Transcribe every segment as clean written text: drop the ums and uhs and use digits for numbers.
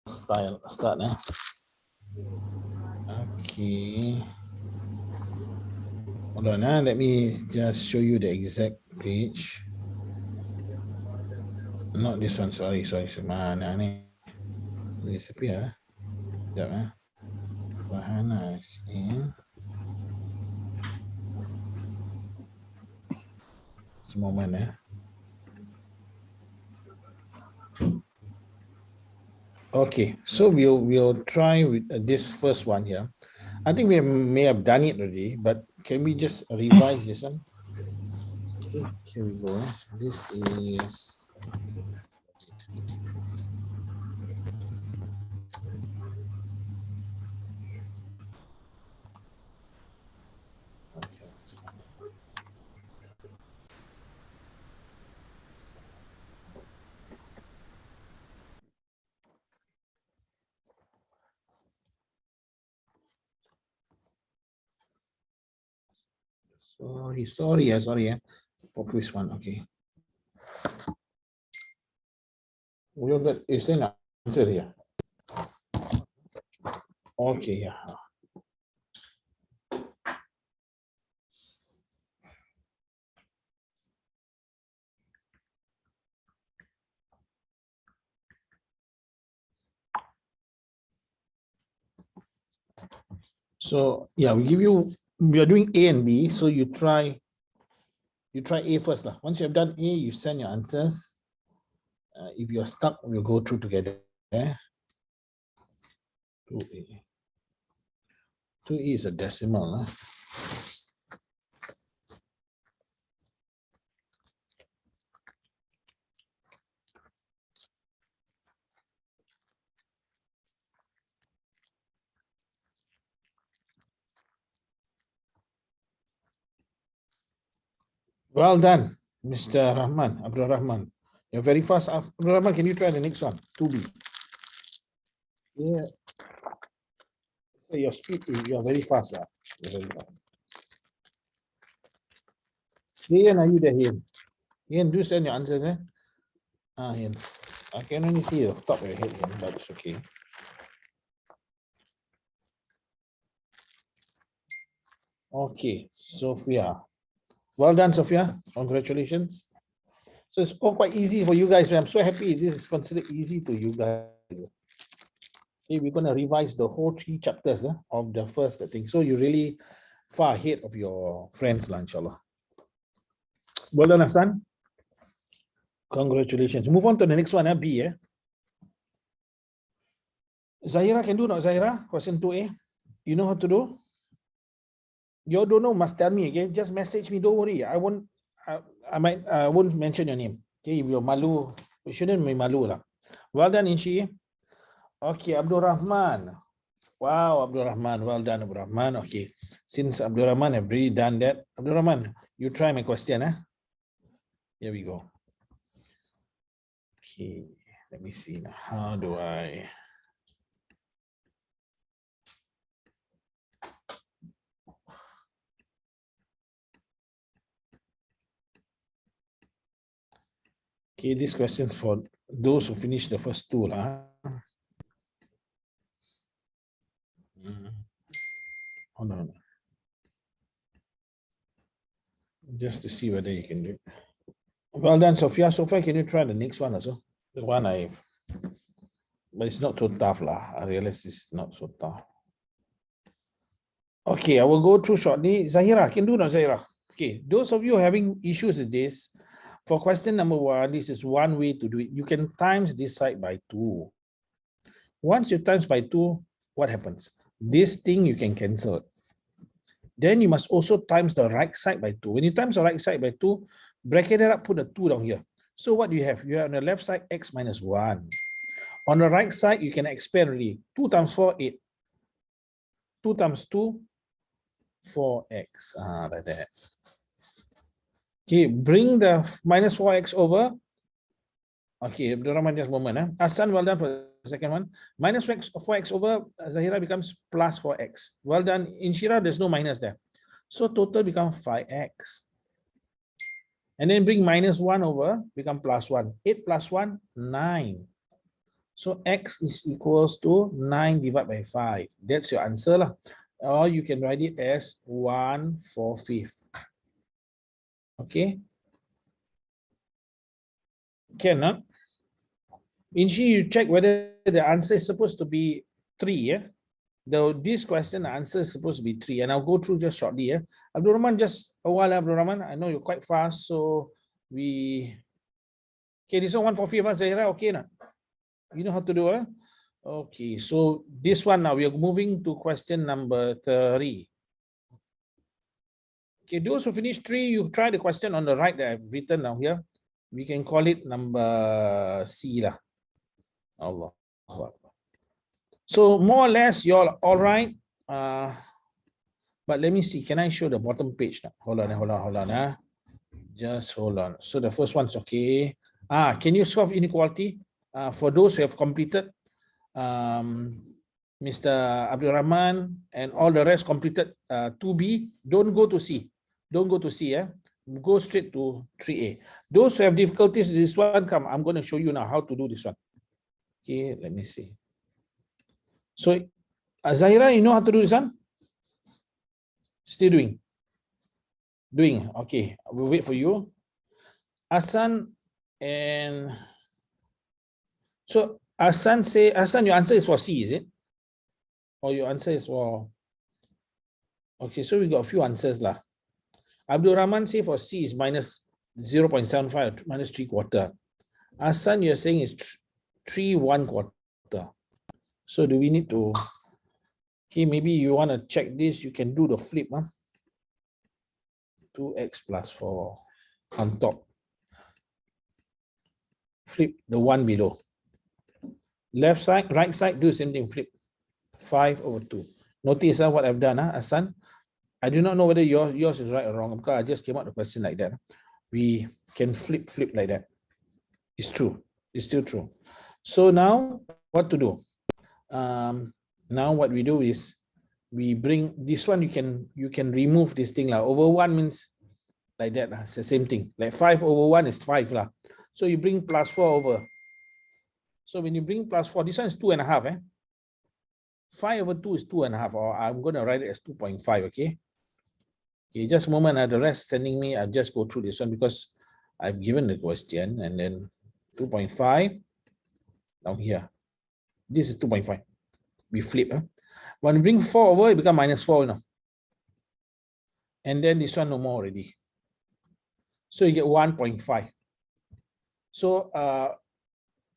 start now. Okay. Hold on, let me just show you the exact page. Not this one, sorry. Mana ni? Disappear. Sekejap. Fahana is in. Just a moment. Okay, so we'll try with this first one here. I think we may have done it already, but can we just revise this one? Okay, here we go. This is sorry. Focus one, okay. We'll get is an answer here. Okay, yeah. So yeah, we are doing A and B. So you try A first lah. Once you have done A, you send your answers. If you're stuck, we'll go through together. 2A. 2E is a decimal. Well done, Mr. Rahman, Abdul Rahman. You're very fast. Abdul Rahman, can you try the next one? 2B. Yeah. So your speed, you're very fast. You're very fast. Ian, are you there, Ian? Ian, do send your answers, eh? Ian. I can only see the top of your head, Ian, but it's okay. Okay, Sophia. Well done, Sophia. Congratulations. So it's all quite easy for you guys. I'm so happy this is considered easy to you guys. Okay, we're going to revise the whole 3 chapters of the first thing. So you're really far ahead of your friends, inshallah. Well done, Hassan. Congratulations. Move on to the next one, B. Zahira can do, not Zahira? Question 2A. You know how to do? You don't know, must tell me, okay? Just message me, don't worry. I won't mention your name. Okay, if you're malu, you shouldn't be malu lah. Well done, Inshi. Okay, Abdul Rahman. Wow, Abdul Rahman. Well done, Abdul Rahman. Okay, since Abdul Rahman have already done that, Abdul Rahman, you try my question. Here we go. Okay, let me see now. How do I... Okay, this question for those who finish the first 2. Hold on. Just to see whether you can do it. Well done, Sophia. Sophia, can you try the next one also? The one but it's not so tough lah. I realize it's not so tough. Okay, I will go through shortly. Zahira, can do not, Zahira? Okay, those of you having issues with this, for question number 1, this is one way to do it. You can times this side by 2. Once you times by 2, what happens? This thing you can cancel. Then you must also times the right side by 2. When you times the right side by 2, bracket it up, put a 2 down here. So what do you have? You have on the left side x minus 1. On the right side, you can expand already. 2 times 4, 8. 2 times 2, 4x. Like that. Okay, bring the minus 4x over. Okay, just a moment. Hassan, well done for the second one. Minus 4x over Zahira becomes plus 4x. Well done. In Shira, there's no minus there. So total becomes 5x. And then bring minus 1 over, become plus 1. 8 plus 1, 9. So x is equals to 9 divided by 5. That's your answer lah. Or you can write it as 1/4. Okay. Cannot. Inshi, you check whether the answer is supposed to be 3. Yeah. Though this question, the answer is supposed to be 3. And I'll go through just shortly. Yeah. Abdul Rahman, just a while, Abdul Rahman. I know you're quite fast. So we. Okay, this one 1/4, Zahira. Okay, na? You know how to do it? Okay, so this one now we are moving to question number 3. Okay, those who finish 3, you try the question on the right that I've written now here. We can call it number C lah. Allah. So more or less you're all right. But let me see. Can I show the bottom page now? Hold on. Just hold on. So the first one's okay. Can you solve inequality? For those who have completed, Mr. Abdul Rahman and all the rest completed 2B, don't go to C. Don't go to C. Go straight to 3A. Those who have difficulties with this one, come. I'm going to show you now how to do this one. Okay, let me see. So, Zahira, you know how to do this one? Still doing? Doing. Okay, we'll wait for you. Hassan and... So, Hassan, your answer is for C, is it? Or your answer is for... Okay, so we got a few answers lah. Abdul Rahman say for C is minus 0.75, minus 3/4. Hassan, you're saying is 3 1/4. So do we need to... Okay, maybe you want to check this. You can do the flip. 2x plus 4 on top. Flip the 1 below. Left side, right side, do the same thing, flip. 5/2. Notice what I've done, Hassan. I do not know whether yours is right or wrong, because I just came out the question like that. We can flip like that. It's true. It's still true. So now, what to do? Now what we do is, we bring this one, you can remove this thing. Over 1 means like that. It's the same thing. Like 5/1 is 5. So you bring plus 4 over. So when you bring plus 4, this one is 2.5. 5/2 is 2.5, or I'm going to write it as 2.5. Okay. Okay, just a moment. The rest sending me, I'll just go through this one because I've given the question, and then 2.5 down here. This is 2.5. We flip. When we bring 4 over, it becomes minus 4. And then this one no more already. So you get 1.5. So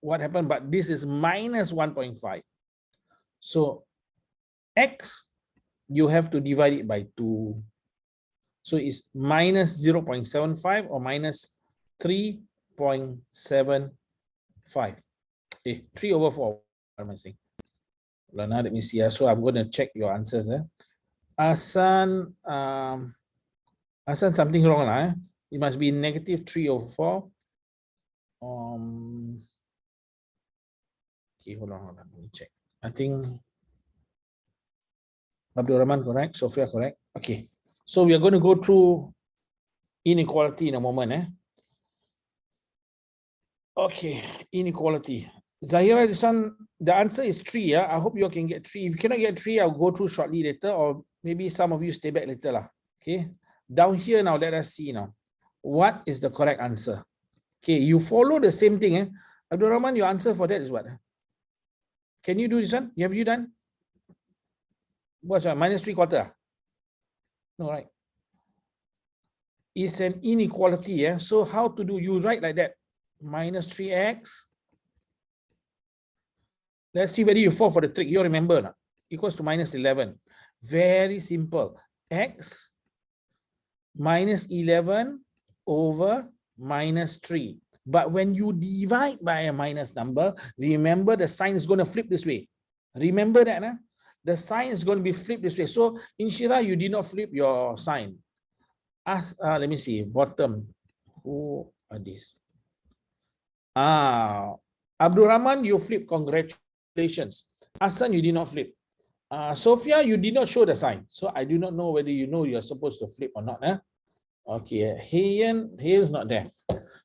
what happened? But this is minus 1.5. So x, you have to divide it by 2. So it's minus 0.75 or minus 3.75. 3/4. What am I saying? Now let me see. So I'm going to check your answers. Hassan, Hassan, something wrong. It must be negative 3/4. Okay, hold on. Let me check. I think Abdul Rahman correct, Sophia correct. Okay, so we are going to go through inequality in a moment. Okay, inequality. Zahira, this one, the answer is 3. I hope you can get 3. If you cannot get 3, I'll go through shortly later, or maybe some of you stay back later. Okay, down here now, let us see now. What is the correct answer? Okay, you follow the same thing. Abdul Rahman, your answer for that is what? Can you do this one? Have you done? What's that? Minus 3/4. No, right? It's an inequality. So how to do? You write like that. Minus 3x. Let's see whether you fall for the trick. You remember, equals to minus 11. Very simple. X minus 11 over minus 3. But when you divide by a minus number, remember the sign is going to flip this way. Remember that, the sign is going to be flipped this way. So in Shira, you did not flip your sign. Let me see. Bottom. Who are these? Abdul Rahman, you flip. Congratulations. Hassan, you did not flip. Sophia, you did not show the sign. So I do not know whether you know you're supposed to flip or not. Okay. Hayan's not there.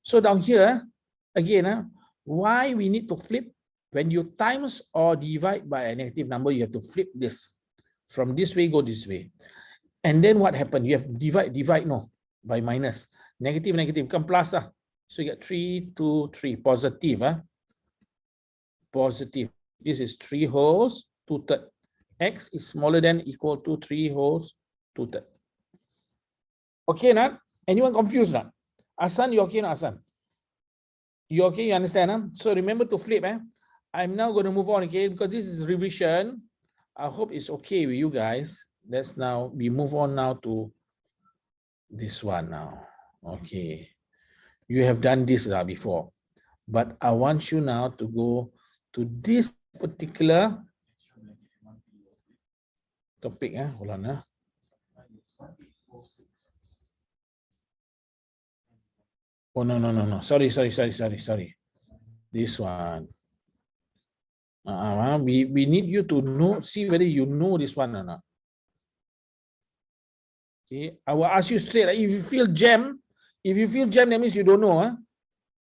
So down here, again, why we need to flip? When you times or divide by a negative number, you have to flip this. From this way, go this way. And then what happened? You have divide, no, by minus. Negative, negative, come plus. So you get 3, 2, 3, positive. Positive. This is 3 wholes, 2/3. X is smaller than equal to 3 wholes, 2/3. Okay, not? Anyone confused not? Asan, you okay, not Asan? You okay? You understand? So remember to flip. I'm now going to move on, okay? Because this is revision. I hope it's okay with you guys. Let's now we move on now to this one now. Okay. You have done this before, but I want you now to go to this particular topic. Hold on. Oh, no. Sorry. This one. We need you to know, see whether you know this one or not. Okay, I will ask you straight. If you feel jam, that means you don't know.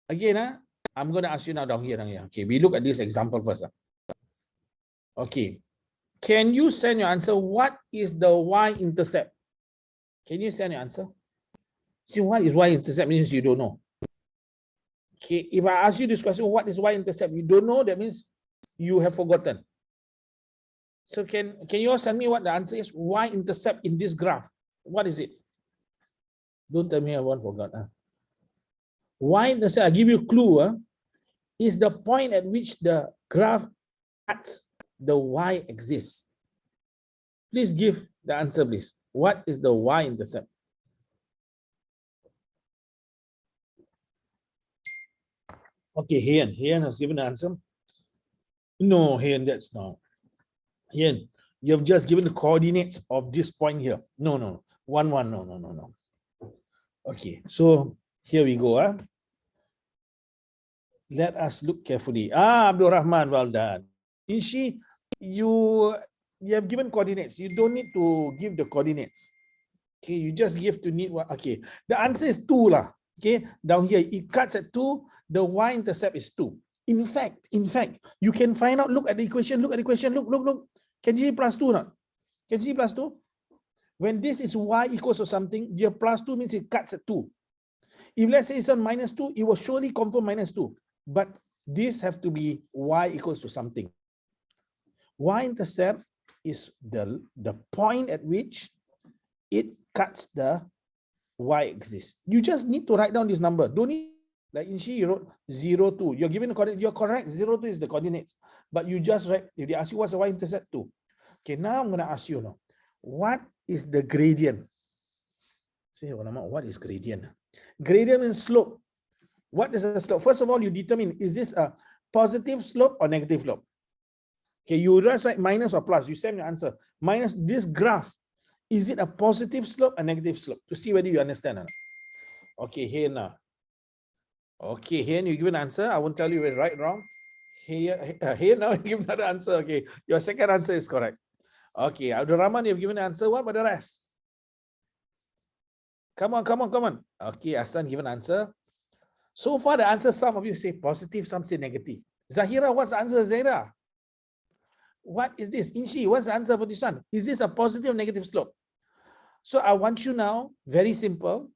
Again, I'm going to ask you now down here. Okay, we look at this example first. Okay, can you send your answer? What is the y-intercept? Can you send your answer? See, what is y-intercept means you don't know. Okay, if I ask you this question, what is y-intercept? You don't know, that means you have forgotten. So can you all send me what the answer is? Y-intercept in this graph. What is it? Don't tell me I won't forgot. Y-intercept, I give you a clue. Is the point at which the graph cuts the y-axis. Please give the answer, please. What is the y-intercept? Okay, Hian has given the answer. No, Hian, that's not. Hian, you have just given the coordinates of this point here. No. 1, 1, no. Okay, so here we go. Let us look carefully. Abdul Rahman, well done. Ishi, you have given coordinates. You don't need to give the coordinates. Okay, you just give to need what. Okay, the answer is 2 lah. Okay, down here it cuts at 2. The y-intercept is 2. In fact, you can find out. Look at the equation. Look. Can you see plus 2 not? Can you see plus 2? When this is y equals to something, your plus 2 means it cuts at 2. If let's say it's on minus 2, it will surely confirm minus 2. But this have to be y equals to something. Y-intercept is the point at which it cuts the y-axis. You just need to write down this number. Don't need, like in she, you wrote 0, 2. You're given the coordinate. You're correct. 0, 2 is the coordinates. But you just write, if they ask you what's the y-intercept 2. Okay, now I'm going to ask you now, what is the gradient? Say, what is gradient? Gradient means slope. What is the slope? First of all, you determine, is this a positive slope or negative slope? Okay, you just write minus or plus. You send your answer. Minus this graph. Is it a positive slope or negative slope? To see whether you understand or not. Okay, here now. Okay, here you give an answer. I won't tell you whether right or wrong. Here now you give another answer. Okay, your second answer is correct. Okay, Abdul Rahman, you've given an answer. What about the rest? Come on. Okay, Hassan given an answer. So far, the answer, some of you say positive, some say negative. Zahira, what's the answer, Zahira? What is this? Inshi, what's the answer for this one? Is this a positive or negative slope? So I want you now, very simple,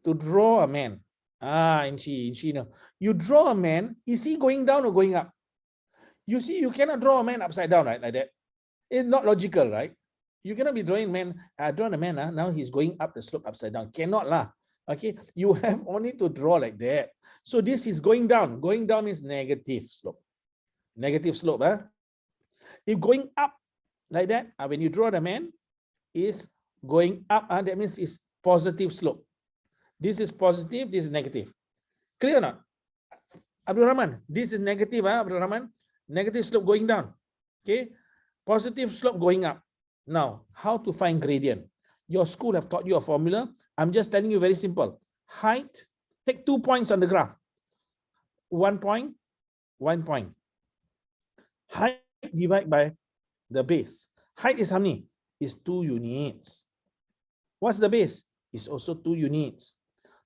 to draw a man. Inshi, no. You draw a man, is he going down or going up? You see, you cannot draw a man upside down, right? Like that. It's not logical, right? You cannot be drawing man, draw a man, now he's going up the slope upside down. Cannot lah. Okay, you have only to draw like that. So this is going down. Going down means negative slope. Negative slope. If going up like that, when you draw the man, is going up, that means it's positive slope. This is positive, this is negative. Clear or not? Abdul Rahman, this is negative, Abdul Rahman. Negative slope going down. Okay, positive slope going up. Now, how to find gradient? Your school have taught you a formula. I'm just telling you very simple. Height, take 2 points on the graph. 1 point, 1 point. Height divided by the base. Height is how many? Is 2 units. What's the base? It's also 2 units.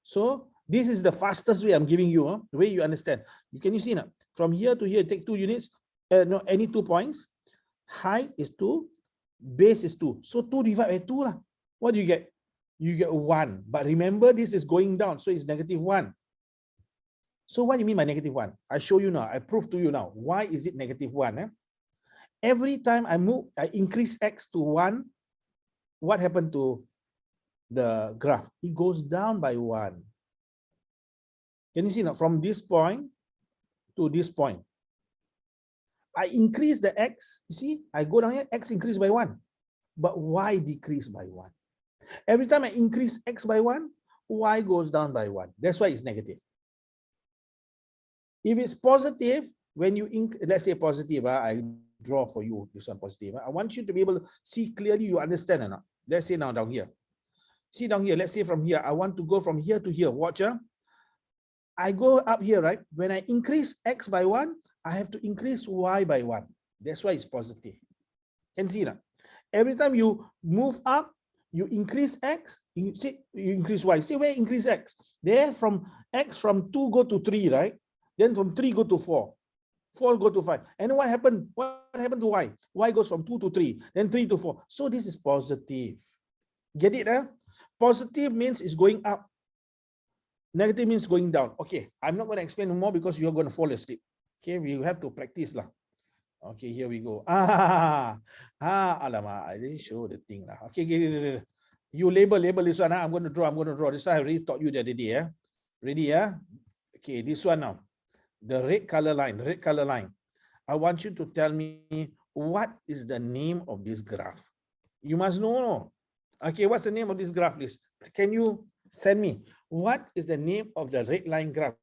So this is the fastest way I'm giving you, the way you understand. Can you see now? From here to here, take 2 units. no, any 2 points. Height is 2, base is 2. So 2 divided by 2 lah. What do you get? You get 1. But remember, this is going down, so it's negative 1. So what do you mean by negative 1? I show you now. I prove to you now. Why is it negative 1? Every time I increase x to 1, what happened to the graph? It goes down by 1. Can you see now? From this point to this point, I increase the x. You see, I go down here, x increased by 1. But y decreased by 1. Every time I increase x by 1, y goes down by 1. That's why it's negative. If it's positive, when you, let's say positive, I draw for you this one positive. I want you to be able to see clearly, you understand or not? Let's say now down here. See down here, let's say from here, I want to go from here to here. Watch. I go up here, right? When I increase x by 1, I have to increase y by 1. That's why it's positive. Can see now? Every time you move up, you increase x, you increase y. See where increase x? There from x from 2 go to 3, right? Then from 3 go to 4. 4 go to 5. And what happened? What happened to y? Y goes from 2 to 3, then 3 to 4. So this is positive. Get it? Positive means it's going up. Negative means going down. Okay, I'm not going to explain more because you're going to fall asleep. Okay, we have to practice lah. Okay, here we go. Alamak, I didn't show the thing lah. Okay, you label this one. I'm going to draw. This one I already taught you the other day. Ready? Okay, this one now. The red color line. I want you to tell me what is the name of this graph. You must know. Okay, what's the name of this graph, please? Can you send me what is the name of the red line graph?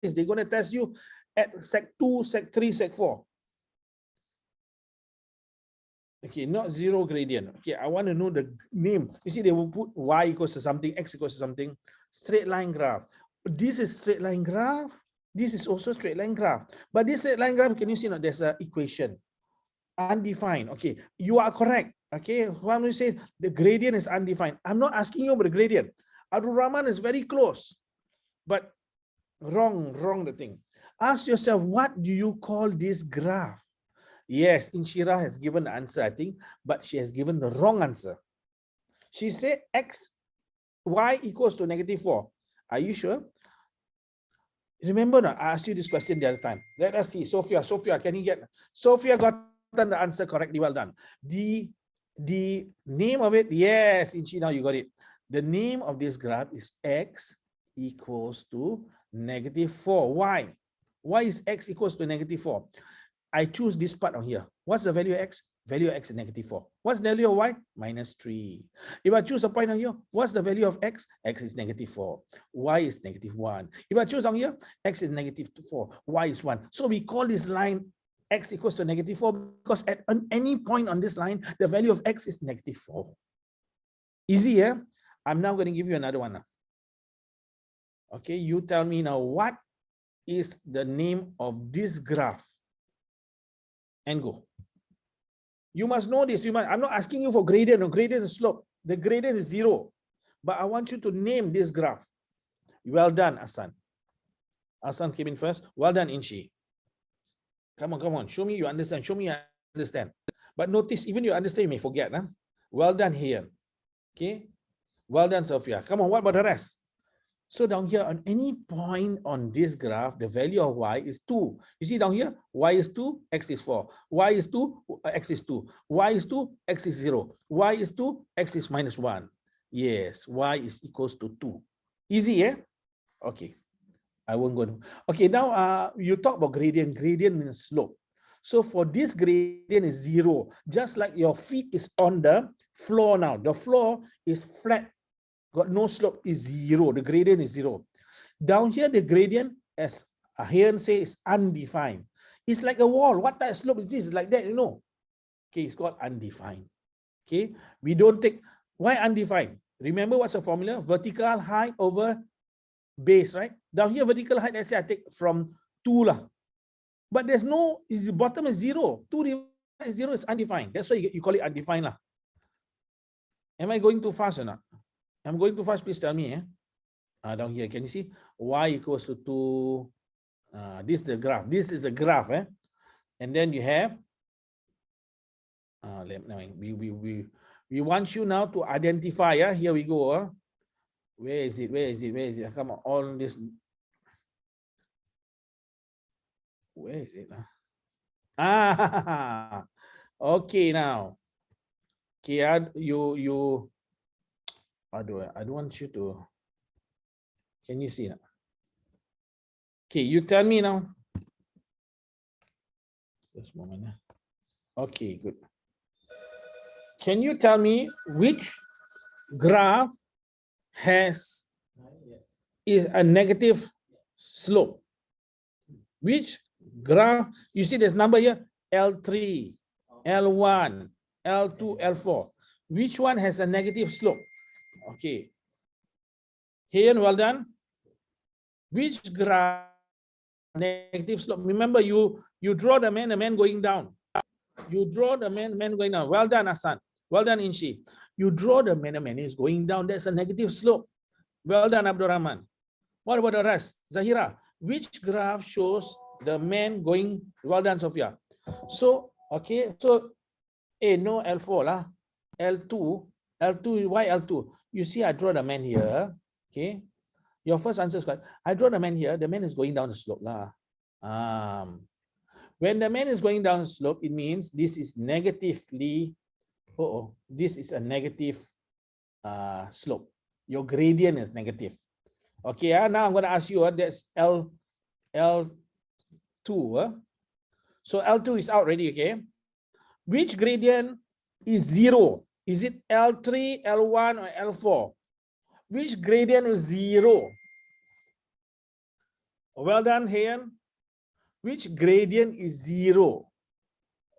Is they going to test you at sec 2, sec 3, sec 4? Okay, not zero gradient. Okay, I want to know the name. You see, they will put y equals to something, x equals to something. Straight line graph. This is straight line graph. This is also straight line graph. But this straight line graph, can you see now? There's an equation. Undefined. Okay, you are correct. Okay, when we say the gradient is undefined, I'm not asking you about the gradient. Abdul Rahman is very close, but wrong the thing. Ask yourself, what do you call this graph? Yes, Inshira has given the answer, I think, but she has given the wrong answer. She said y equals to negative 4. Are you sure? Remember now, I asked you this question the other time. Let us see. Sophia, can you get? Sophia got the answer correctly. Well done. The name of it, yes, Inshi, now you got it. The name of this graph is x equals to negative 4. Why? Why is x equals to negative 4? I choose this part on here. What's the value of x? Value of x is negative 4. What's the value of y? Minus 3. If I choose a point on here, what's the value of x? X is negative 4. Y is negative 1. If I choose on here, x is negative 4. Y is 1. So we call this line x equals to negative 4 because at any point on this line, the value of x is negative 4. Easy, yeah? I'm now going to give you another one now. Okay, you tell me now, what is the name of this graph? And go. You must know this. I'm not asking you for gradient or gradient and slope. The gradient is 0. But I want you to name this graph. Well done, Asan. Asan came in first. Well done, Inshi. Come on. Show me you understand. Show me you understand. But notice, even you understand, you may forget. Huh? Well done here. Okay. Well done, Sophia. Come on, what about the rest? So down here, on any point on this graph, the value of y is 2. You see down here, y is 2, x is 4. Y is 2, x is 2. Y is 2, x is 0. Y is 2, x is minus 1. Yes, y is equals to 2. Easy, eh? Okay. I won't go. Okay, now you talk about gradient. Gradient means slope. So for this gradient is 0. Just like your feet is on the floor now. The floor is flat. Got no slope, is 0. The gradient is 0. Down here, the gradient, as Ahian says, is undefined. It's like a wall. What type of slope is this? It's like that, you know. Okay, it's called undefined. Okay, we don't take. Why undefined? Remember what's the formula? Vertical height over base, right? Down here, vertical height, let's say I take from 2 lah. But there's no, is the bottom is 0. 2 divided by 0 is undefined. That's why you call it undefined lah. Am I going too fast or not? I'm going too fast, please tell me. Down here, can you see? Y equals to 2. This is the graph. This is a graph. And then you have, we want you now to identify. Here we go. Where is it? Where is it? Where is it? Come on, all this. Where is it? Okay now. Okay, I don't want you to. Can you see now? Okay, you tell me now. Just a moment. Okay, good. Can you tell me which graph is a negative slope? Which graph? You see there's number here, L3, L1, L2, L4. Which one has a negative slope? Okay. Here, well done. Which graph negative slope? Remember, you draw the man going down. You draw the man going down. Well done, Hassan. Well done, Inshi. You draw the man is going down. That's a negative slope. Well done, Abdul Rahman. What about the rest? Zahira, which graph shows the man going? Well done, Sophia. So, okay, so no L4 lah. L2, why L2? You see, I draw the man here. Okay. Your first answer is correct. I draw the man here. The man is going down the slope lah. When the man is going down the slope, it means this is negatively. This is a negative slope. Your gradient is negative. Okay, now I'm going to ask you. That's L2. So L2 is out already. Okay. Which gradient is 0? Is it L3, L1, or L4? Which gradient is 0? Well done, Hayan. Which gradient is 0?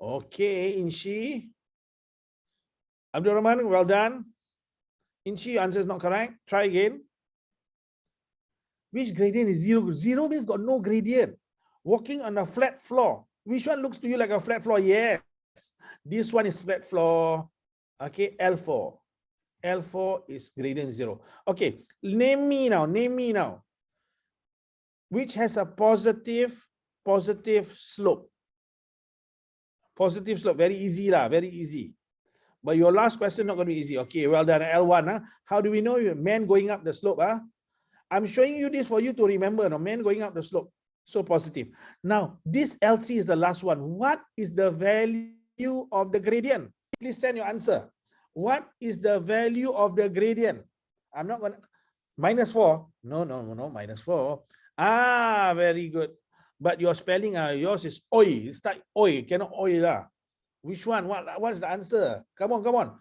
Okay, Inshi. Abdul Rahman, well done. Inshi, your answer is not correct. Try again. Which gradient is 0? 0 means got no gradient. Walking on a flat floor. Which one looks to you like a flat floor? Yes. This one is flat floor. Okay, L4. L4 is gradient 0. Okay, name me now. Which has a positive slope. Positive slope, very easy lah, very easy. But your last question not going to be easy. Okay, well done, L1. How do we know man going up the slope? I'm showing you this for you to remember. No, man going up the slope. So positive. Now, this L3 is the last one. What is the value of the gradient? Please send your answer. What is the value of the gradient? I'm not going to. -4. No, -4. Very good. But your spelling, yours is oi. It's like oi. Cannot oi lah. Which one? What's the answer? Come on.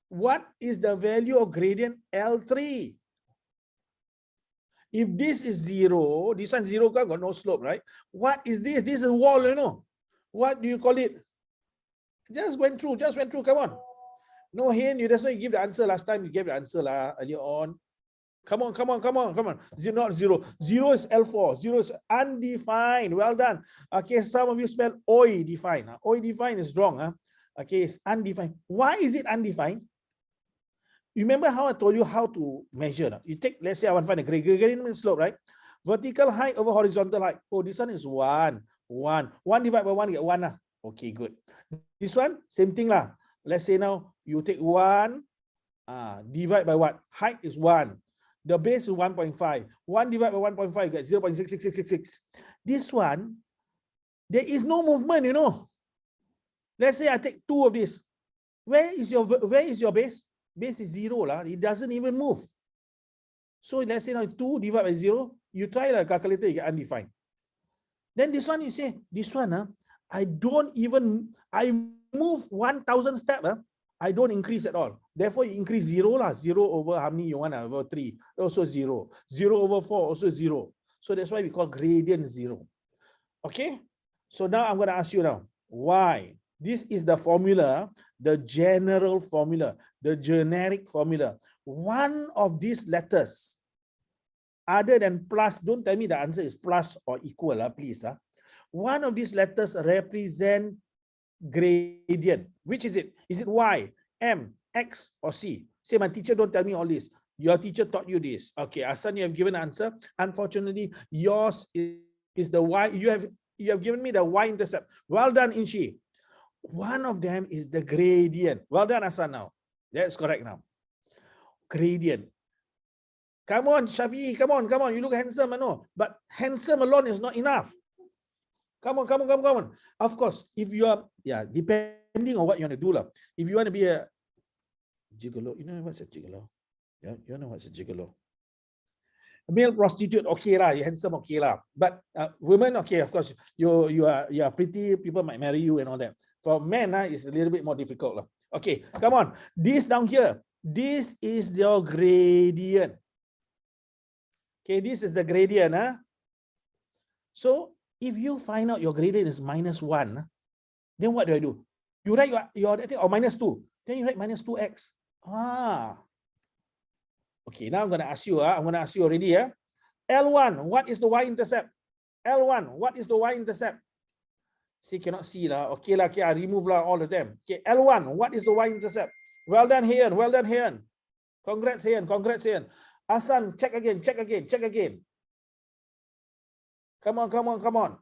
What is the value of gradient L3? If this is 0, this one 0 got no slope, right? What is this? This is a wall, you know. What do you call it? Just went through. Come on. No, Hen, that's why you give the answer last time. You gave the answer earlier on. Come on. Not 0. 0 is L4. 0 is undefined. Well done. Okay, some of you spell oi defined. Oi defined is wrong. Okay, it's undefined. Why is it undefined? You remember how I told you how to measure? You take, let's say I want to find a gradient slope, right? Vertical height over horizontal height. Oh, this one is 1. 1 divided by 1, get 1. Okay, good. This one, same thing lah. Let's say now you take 1, divide by what? Height is 1. The base is 1.5. 1 divided by 1.5, you get 0.66666. This one, there is no movement, you know. Let's say I take 2 of this. Where is your base? Base is 0 lah. It doesn't even move. So let's say now 2 divided by 0. You try the calculator, you get undefined. Then this one, you say, this one, I move 1,000 steps. I don't increase at all. Therefore, you increase 0 lah. 0 over how many you want? Over 3. Also 0. 0 over 4, also 0. So that's why we call gradient 0. Okay? So now I'm going to ask you now. Why? This is the formula, the general formula, the generic formula. One of these letters, other than plus, don't tell me the answer is plus or equal, please. One of these letters represent gradient. Which is it? Is it Y, M, X, or C? Say, my teacher don't tell me all this. Your teacher taught you this. Okay, Asan, you have given an answer. Unfortunately, yours is the Y. you have given me the y-intercept. Well done, Inshi. One of them is the gradient. Well done, Hasan now. That's correct now. Gradient. Come on, Shafi, come on. You look handsome, I know. But handsome alone is not enough. Come on. Of course, if you are, depending on what you want to do. If you want to be a gigolo, you know what's a gigolo? Yeah, you know what's a gigolo? A male prostitute, okay lah, you're handsome, okay lah. But women, okay, of course, you are pretty, people might marry you and all that. For men, it's a little bit more difficult lah. Okay, come on. This down here, this is your gradient. Okay, this is the gradient. So if you find out your gradient is -1, then what do? You write your or -2. Then you write -2x. Okay, now I'm going to ask you. I'm going to ask you already. L1, what is the y-intercept? L1, what is the y-intercept? See, cannot see lah. Okay lah, okay, I remove lah all of them. Okay, L1, what is the y-intercept? Well done, Hayan. Well done, Hayan. Congrats, Hayan. Congrats, Hayan. Hasan, check again. Come on.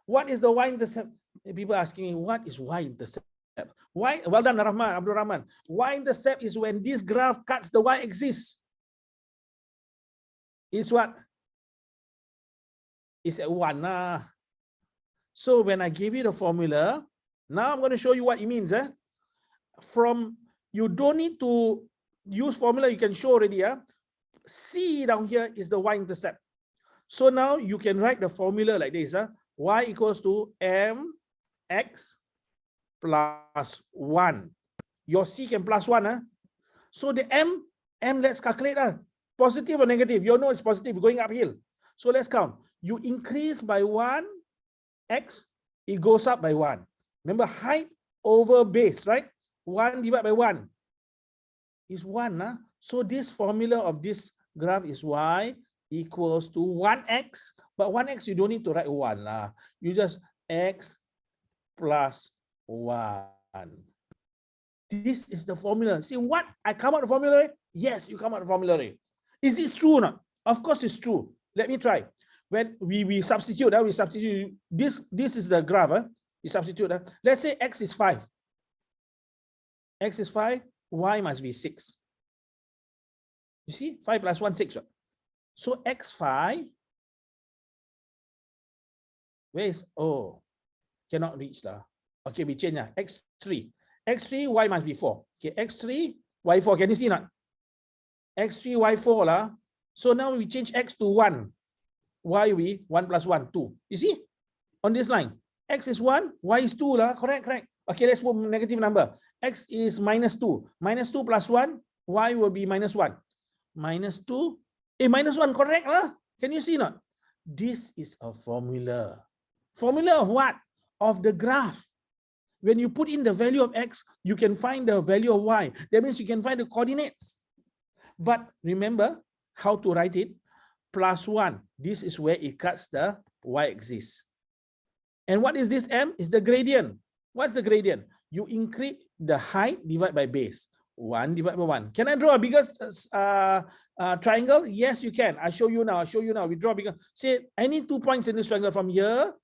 What is the y-intercept? People asking me, what is y-intercept? Well done, Abdul Rahman. Y-intercept is when this graph cuts the y-axis. It's what? It's at 1. So when I give you the formula, now I'm going to show you what it means. From, you don't need to use formula, you can show already. C down here is the y-intercept. So now you can write the formula like this. Y equals to mx plus 1. Your C can plus 1. So the m, let's calculate. Positive or negative? You know it's positive, going uphill. So let's count. You increase by 1, x, it goes up by 1. Remember, height over base, right? 1 divided by 1 is 1. So this formula of this graph is y equals to 1x. But 1x, you don't need to write 1. You just x plus 1. This is the formula. See what? I come out the formula? Yes, you come out the formula. Is it true or not? Of course it's true. Let me try. When we substitute, this is the graph. We substitute. Let's say x is 5. X is 5, y must be 6. You see, 5 plus 1, 6. So x5, where is, cannot reach. Okay, we change. X3. X3, y must be 4. Okay, X3, y4. Can you see not? X3, y4. So now we change x to 1. Y we 1 plus 1, 2. You see? On this line, x is 1, y is 2. Correct. Okay, let's put negative number. X is -2. -2 plus 1, y will be -1. -2. -1, correct. Can you see not? This is a formula. Formula of what? Of the graph. When you put in the value of x, you can find the value of y. That means you can find the coordinates. But remember how to write it? +1. This is where it cuts the y-axis. And what is this m? Is the gradient. What's the gradient? You increase the height divided by base. 1 divided by 1. Can I draw a bigger triangle? Yes, you can. I'll show you now. We draw bigger. Say any 2 points in this triangle from here.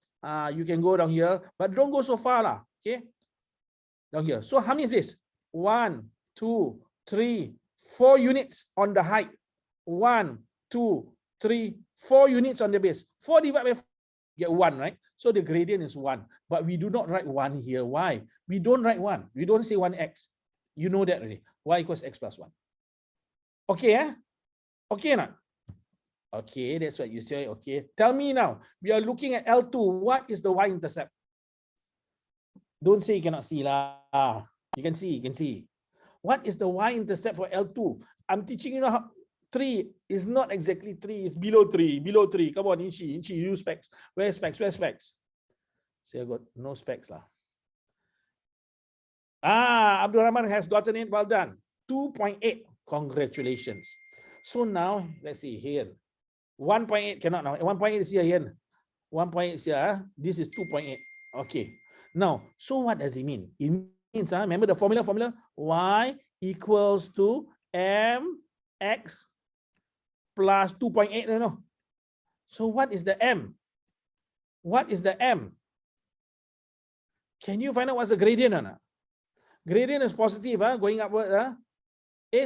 You can go down here, but don't go so far. Okay, down here. So how many is this? 1, 2, 3, 4 units on the height. 1, 2, 3, 4 units on the base. 4 divided by 4, get 1, right? So the gradient is 1. But we do not write 1 here. Why? We don't write 1. We don't say 1x. You know that already. Y equals x plus 1. Okay, Okay, not? Okay, that's what you say. Okay. Tell me now. We are looking at L2. What is the y-intercept? Don't say you cannot see lah. You can see. What is the y-intercept for L2? I'm teaching you now how 3 is not exactly 3, it's below 3. Come on, Inchi, use specs. Where's specs? So I got no specs lah. Abdul Rahman has gotten it. Well done. 2.8. Congratulations. So now, let's see here. 1.8 cannot now. 1.8 is here. 1.8 is here. This is 2.8. Okay. Now, so what does it mean? It means, remember the formula? Y equals to mx plus 2.8. No. So what is the m? What is the M? Can you find out what's the gradient or not? Gradient is positive, going upward.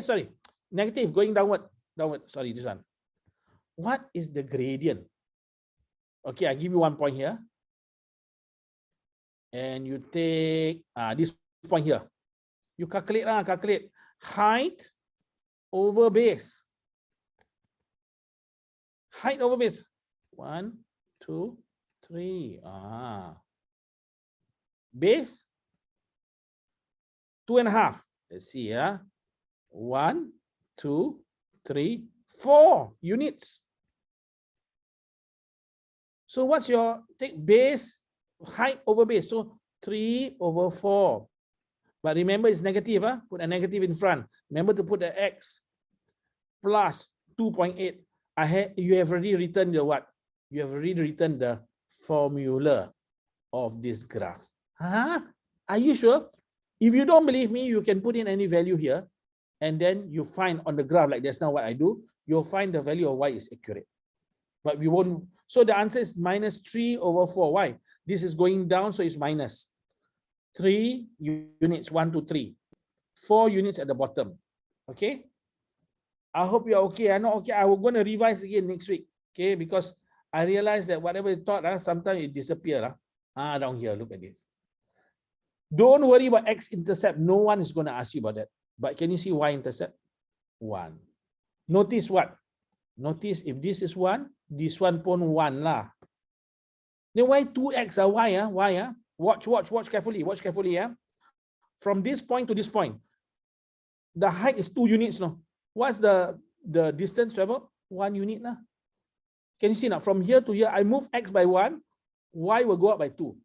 Sorry, negative, going downward. Sorry, this one. What is the gradient? Okay, I give you 1 point here. And you take this point here. You calculate height over base. Height over base. 1, 2, 3. Base 2.5. Let's see. 1, 2, 3, 4 units. So what's your take base height over base? So 3 over 4. But remember it's negative. Put a negative in front. Remember to put the x plus 2.8. You have already written the what? You have already written the formula of this graph. Are you sure? If you don't believe me, you can put in any value here, and then you find on the graph, like that's not what I do, you'll find the value of y is accurate. But we won't. So the answer is minus 3 over 4. Why? This is going down, so it's minus 3 units, 1, 2, 3. 4 units at the bottom. Okay? I hope you're okay. I'm not okay. I'm going to revise again next week. Okay? Because I realized that whatever you thought, sometimes it disappears. Down here, look at this. Don't worry about x-intercept. No one is going to ask you about that. But can you see y-intercept? 1. Notice what? Notice if this is 1, this one pun 1 lah. Then why 2x are y? Why? Watch carefully. Watch carefully. From this point to this point, the height is 2 units. No? What's the distance traveled? 1 unit. Lah. Can you see now? From here to here, I move x by 1, y will go up by 2.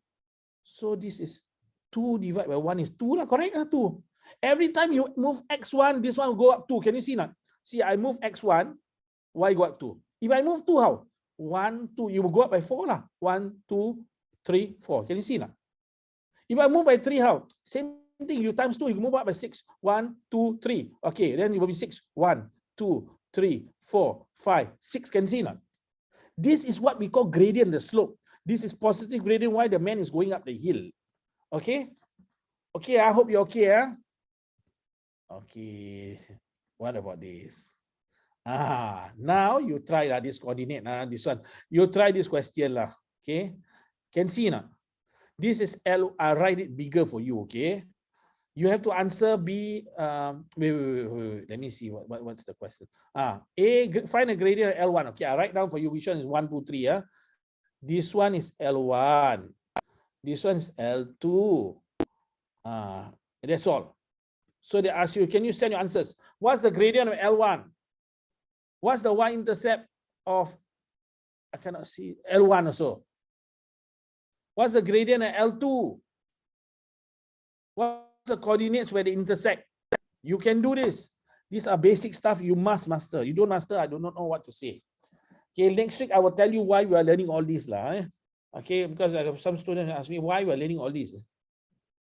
So this is 2 divided by 1 is 2 lah, correct? 2. Every time you move x1, this one will go up 2. Can you see now? See, I move x1, y go up 2. If I move 2, how? 1, 2, you will go up by 4 lah. 1, 2, 3, 4. Can you see now? If I move by 3, how? Same thing, you times 2, you move up by 6. 1, 2, 3. Okay, then it will be 6. 1, 2, 3, 4, 5, 6. Can you see now? This is what we call gradient, the slope. This is positive gradient, why the man is going up the hill. Okay? Okay, I hope you're okay. Okay. What about this? Now you try this coordinate. This one. You try this question lah. Okay. Can see now. This is L. I write it bigger for you. Okay. You have to answer B. Wait. Let me see what's the question. Find a gradient of L1. Okay, I write down for you which one is 1, 2, 3. This one is L1. This one is L2. That's all. So they ask you, can you send your answers? What's the gradient of L1? What's the y-intercept of, I cannot see, L1 also? What's the gradient of L2? What's the coordinates where they intersect? You can do this. These are basic stuff you must master. You don't master, I do not know what to say. Okay, next week I will tell you why we are learning all this. Okay, because I have some students ask me why we are learning all this.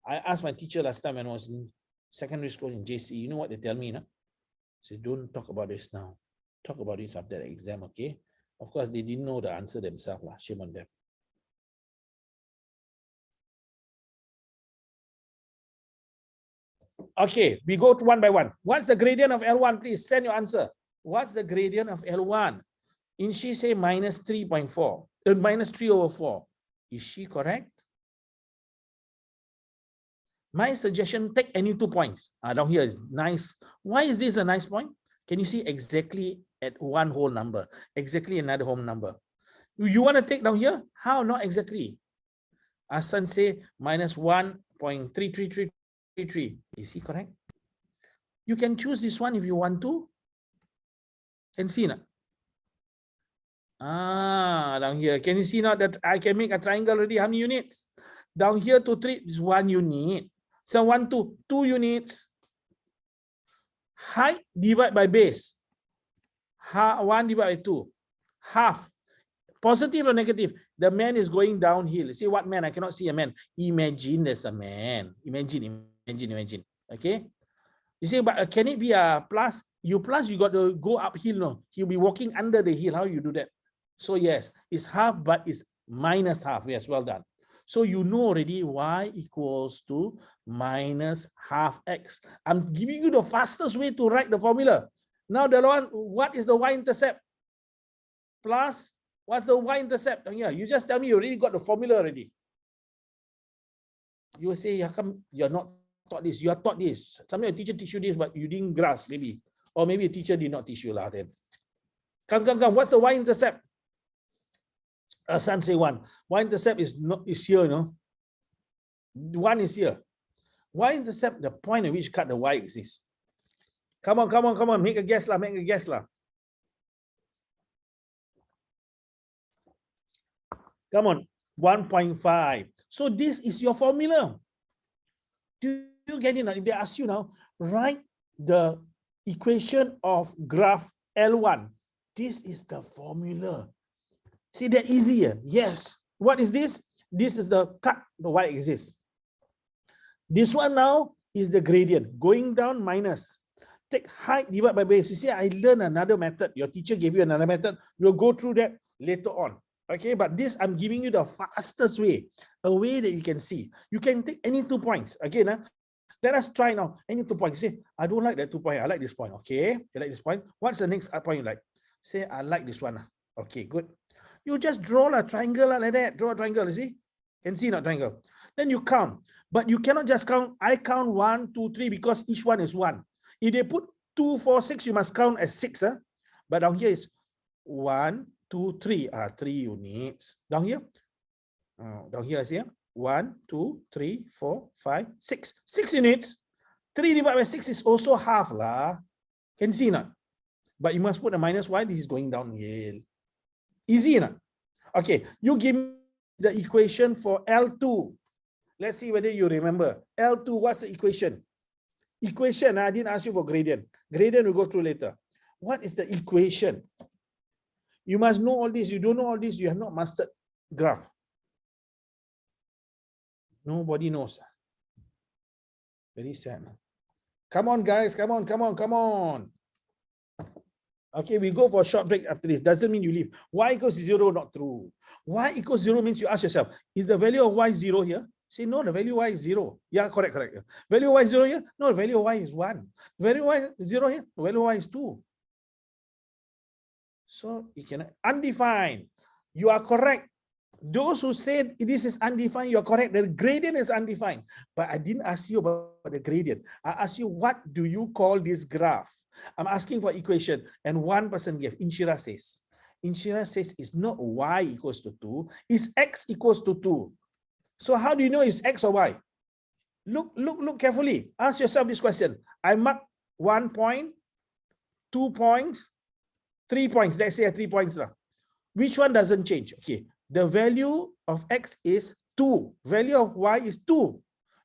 I asked my teacher last time when I was in secondary school in JC. You know what they tell me? No? Say, don't talk about this now. Talk about it after the exam, okay? Of course, they didn't know the answer themselves. Shame on them. Okay, we go to one by one. What's the gradient of L1? Please send your answer. What's the gradient of L1? In she say minus 3.4, minus 3 over 4. Is she correct? My suggestion, take any 2 points. Down here, nice. Why is this a nice point? Can you see exactly at one whole number? Exactly another whole number. You want to take down here? How? Not exactly. Asan say minus 1.33333. Is he correct? You can choose this one if you want to. Can see now? Down here. Can you see now that I can make a triangle already? How many units? Down here to 3 is 1 unit. So 1, 2, 2 units. Height divided by base. 1 divided by 2. Half. Positive or negative? The man is going downhill. See what man? I cannot see a man. Imagine there's a man. Imagine. Okay. You see, but can it be a plus? You plus, you got to go uphill. No, he'll be walking under the hill. How you do that? So yes, it's half, but it's minus half. Yes, well done. So you know already y equals to minus half x. I'm giving you the fastest way to write the formula. Now the one, what is the y-intercept? Plus, what's the y-intercept? Yeah, you just tell me you already got the formula already. You will say, how come you're not taught this? You are taught this. Sometimes a teacher teach you this, but you didn't grasp, maybe. Or maybe a teacher did not teach you lah then. Come. What's the y-intercept? Son say 1. Y-intercept is here, you know. 1 is here. Y-intercept, the point at which cut the y exists. Come on. Make a guess lah. Come on. 1.5. So this is your formula. Do you get it now? If they ask you now, write the equation of graph L1. This is the formula. See that easier? Yes. What is this? This is the cut the y exists. This one now is the gradient. Going down minus. Take height divided by base. You see, I learned another method. Your teacher gave you another method. We'll go through that later on. Okay, but this I'm giving you the fastest way, a way that you can see. You can take any 2 points. Again, let us try now. Any 2 points. Say, I don't like that 2 point. I like this point. Okay, you like this point. What's the next point you like? Say, I like this one. Okay, good. You just draw a triangle like that. Draw a triangle. You see? Can see not triangle. Then you count. But you cannot just count. I count 1, 2, 3 because each one is 1. If they put 2, 4, 6, you must count as 6. But down here is 1, 2, 3. 3 units. Down here? Down here is here. 1, 2, 3, 4, 5, 6. 6 units. 3 divided by 6 is also half lah. Can see not? But you must put a minus y. This is going downhill. Easy enough. Okay, you give me the equation for L2. Let's see whether you remember. L2, what's the equation? Equation, I didn't ask you for gradient. Gradient we'll go through later. What is the equation? You must know all this. You don't know all this, you have not mastered graph. Nobody knows. Very sad. Come on, guys. Come on. Okay, we go for a short break after this. Doesn't mean you leave. Y equals 0, not true. Y equals 0 means you ask yourself, is the value of y 0 here? Say, no, the value of y is 0. Yeah, correct. Value of y is 0 here? No, the value of y is 1. Value of y is 0 here? The value of y is 2. So, you can undefined. You are correct. Those who said this is undefined, you're correct. The gradient is undefined. But I didn't ask you about the gradient. I asked you, what do you call this graph? I'm asking for equation. And one person gave, Inshira says it's not y equals to 2, it's x equals to 2. So how do you know it's x or y? Look carefully. Ask yourself this question. I mark 1 point, 2 points, 3 points. Let's say 3 points. Which one doesn't change? Okay. The value of x is 2. Value of y is 2.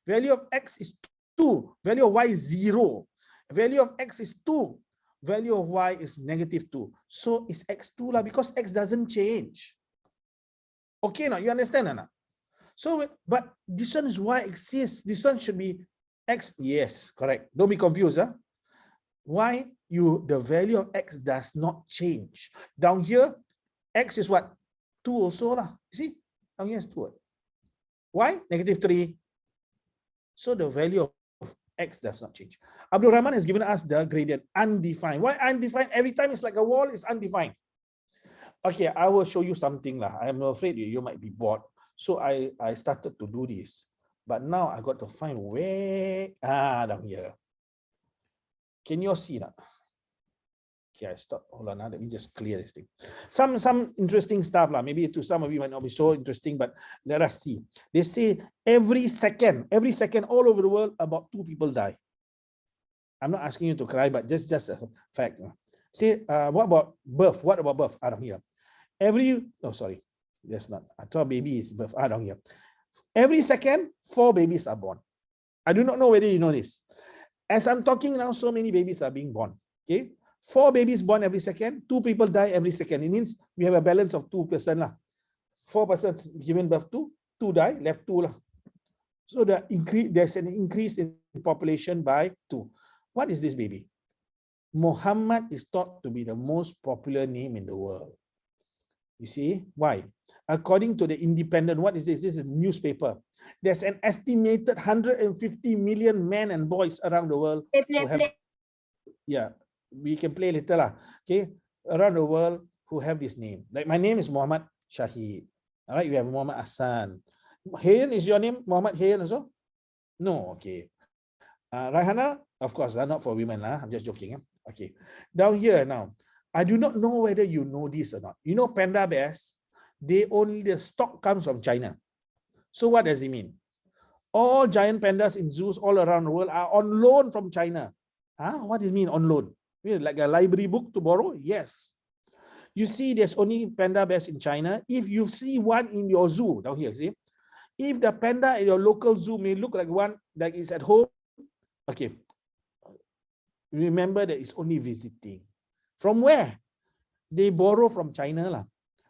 Value of x is 2. Value of y is 0. Value of x is 2. Value of y is -2. So it's x2 lah, because x doesn't change. Okay, now you understand or not? So, but this one is y exists. This one should be x. Yes, correct. Don't be confused. Why? The value of x does not change. Down here, x is what? 2 also lah. You see? Down here is 2. Why? -3. So the value of x does not change. Abdul Rahman has given us the gradient undefined. Why undefined? Every time it's like a wall, it's undefined. Okay, I will show you something lah. I'm afraid you might be bored. So I started to do this. But now I got to find where, down here. Can you see that? Okay, I stop. Hold on, let me just clear this thing. Some interesting stuff lah. Maybe to some of you might not be so interesting, but let us see. They say every second all over the world, about 2 people die. I'm not asking you to cry, but just a fact. Say, what about birth? What about birth? Down here. That's not. I thought baby is birth. Down here. Every second, 4 babies are born. I do not know whether you know this. As I'm talking now, so many babies are being born. Okay. 4 babies born every second, 2 people die every second. It means we have a balance of 2 persons lah. 4 persons given birth to, 2 die, left 2 lah. So there's an increase in population by 2. What is this baby? Muhammad is thought to be the most popular name in the world. You see why? According to the Independent, what is this? This is a newspaper. There's an estimated 150 million men and boys around the world who have, yeah, we can play later lah. Okay, around the world who have this name. Like my name is Muhammad Shahid. All right, you have Muhammad Hassan. Hayan is your name, Muhammad Hayan also? No, okay. Raihana, of course, not for women lah. I'm just joking. Okay, down here now, I do not know whether you know this or not. You know, panda bears, the stock comes from China. So what does it mean? All giant pandas in zoos all around the world are on loan from China. What does it mean on loan? Like a library book to borrow? Yes. You see, there's only panda bears in China. If you see one in your zoo, down here, see? If the panda in your local zoo may look like one that is at home, okay, remember that it's only visiting. From where? They borrow from China lah.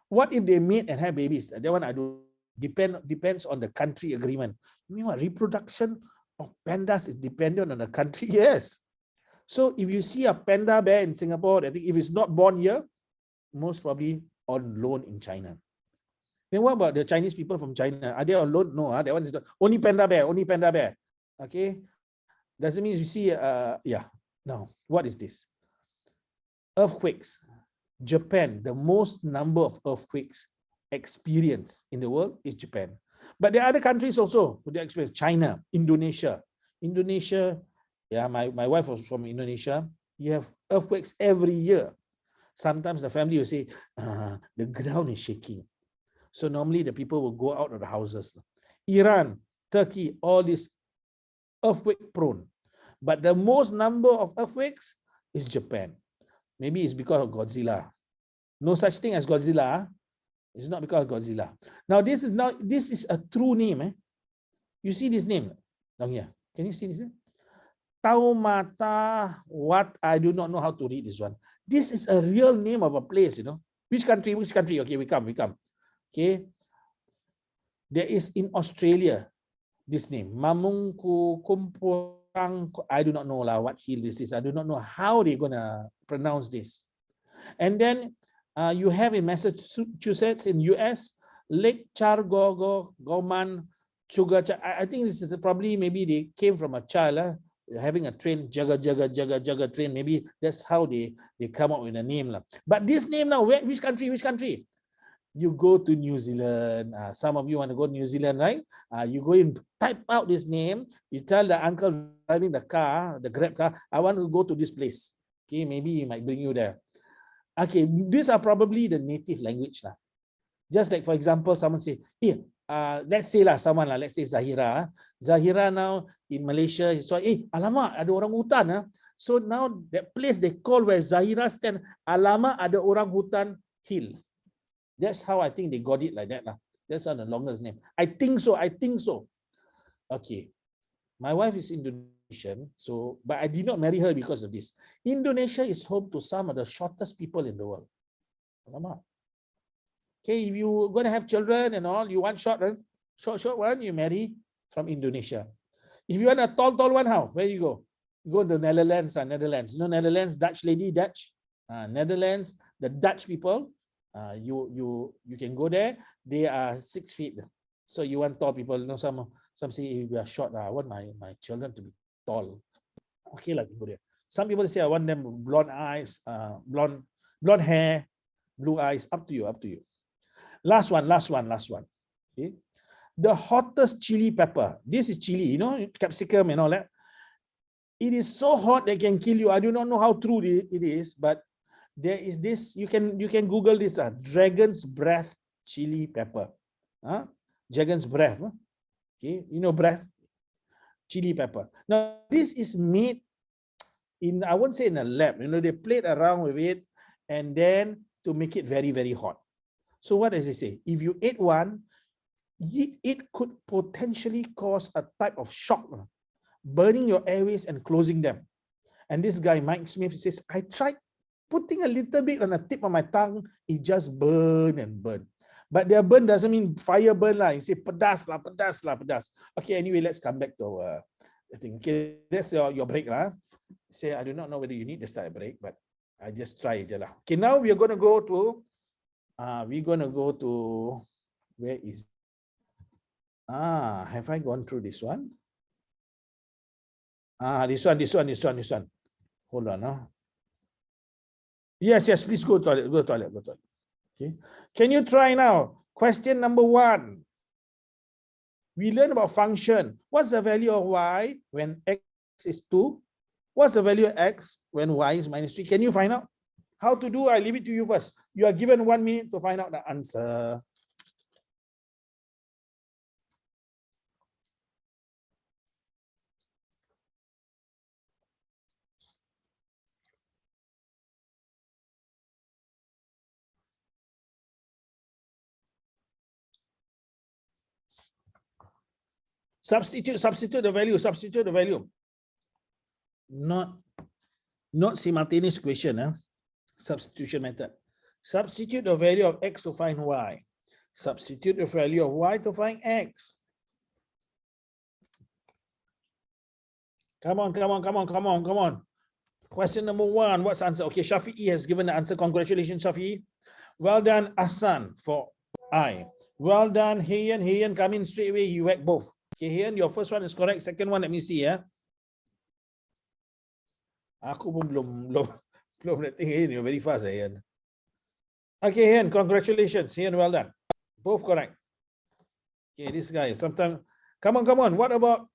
What if they mate and have babies? That one I do depends on the country agreement. You mean what? Reproduction of pandas is dependent on the country? Yes. So if you see a panda bear in Singapore, I think if it's not born here, most probably on loan in China. Then what about the Chinese people from China? Are they on loan? No, that one is not. Only panda bear, only panda bear. Okay. Doesn't mean you see, yeah. Now, what is this? Earthquakes. Japan, the most number of earthquakes experienced in the world is Japan. But there are other countries also who they experience. China, Indonesia. Indonesia, yeah, my wife was from Indonesia. You have earthquakes every year. Sometimes the family will say, the ground is shaking. So normally the people will go out of the houses. Iran, Turkey, all these earthquake prone. But the most number of earthquakes is Japan. Maybe it's because of Godzilla. No such thing as Godzilla. It's not because of Godzilla. Now this is a true name. You see this name down here. Can you see this name? Taumata, what? I do not know how to read this one. This is a real name of a place, you know. Which country? Which country? Okay, we come. Okay. There is in Australia this name. Mamungku Kumpurang. I do not know what hill this is. I do not know how they're gonna pronounce this. And then you have in Massachusetts in US, Lake Chargogo, Goman, Sugar. I think this is probably maybe they came from a child having a train, Jaga train. Maybe that's how they come up with a name. But this name now, which country? Which country? You go to New Zealand. Some of you want to go to New Zealand, right? You go and type out this name. You tell the uncle driving the car, the Grab car, I want to go to this place. Okay, maybe he might bring you there. Okay, these are probably the native language. Just like, for example, someone say, hey, let's say let's say Zahira. Zahira now in Malaysia, so, alamak, ada orang hutan. So now that place they call where Zahira stand, alamak, ada orang hutan hill. That's how I think they got it like that. That's not the longest name. I think so. Okay. My wife is Indonesian, but I did not marry her because of this. Indonesia is home to some of the shortest people in the world. Okay, if you're going to have children and all, you want short one, you marry from Indonesia. If you want a tall one, how? Where you go? You go to the Netherlands. Netherlands. You know Netherlands, Dutch lady, Dutch. Netherlands, the Dutch people. You can go there. They are 6 feet. So you want tall people. You know, some say we are short. I want my children to be tall. Okay, like go there. Some people say I want them blonde eyes, blonde hair, blue eyes. Up to you. Last one. Okay. The hottest chili pepper. This is chili, you know, capsicum and all that. It is so hot that can kill you. I do not know how true it is, but there is this. You can Google this. Dragon's breath chili pepper. Dragon's breath. Okay, you know breath chili pepper. Now this is made in, I won't say in a lab. You know, they played around with it and then to make it very, very hot. So what does it say? If you ate one, it could potentially cause a type of shock, burning your airways and closing them. And this guy, Mike Smith, says, I tried putting a little bit on the tip of my tongue, it just burn and burn. But their burn doesn't mean fire burn lah. You say pedas lah. Okay, anyway, let's come back to our thing. Okay, that's your break lah. Say, I do not know whether you need to start a break, but I just try it lah. Okay, now we are going to go to we're going to go to, where is, have I gone through this one? This one. Hold on. Yes, please go to toilet, Okay. Can you try now? Question number 1. We learn about function. What's the value of y when x is 2? What's the value of x when y is -3? Can you find out? How to do? I leave it to you first. You are given 1 minute to find out the answer. Substitute the value. Not simultaneous equation. Substitution method. Substitute the value of x to find y. Substitute the value of y to find x. Come on. Question number 1. What's the answer? Okay, Shafi'i has given the answer. Congratulations, Shafi'i. Well done, Asan, for I. Well done, Hayan. Come in straight away. You whack both. Okay, Hayan, your first one is correct. Second one, let me see. Aku pun belum letting Hayan. You're very fast, Hayan. Okay, Hayan, congratulations. Hayan, well done. Both correct. Okay, this guy, sometimes, come on. What about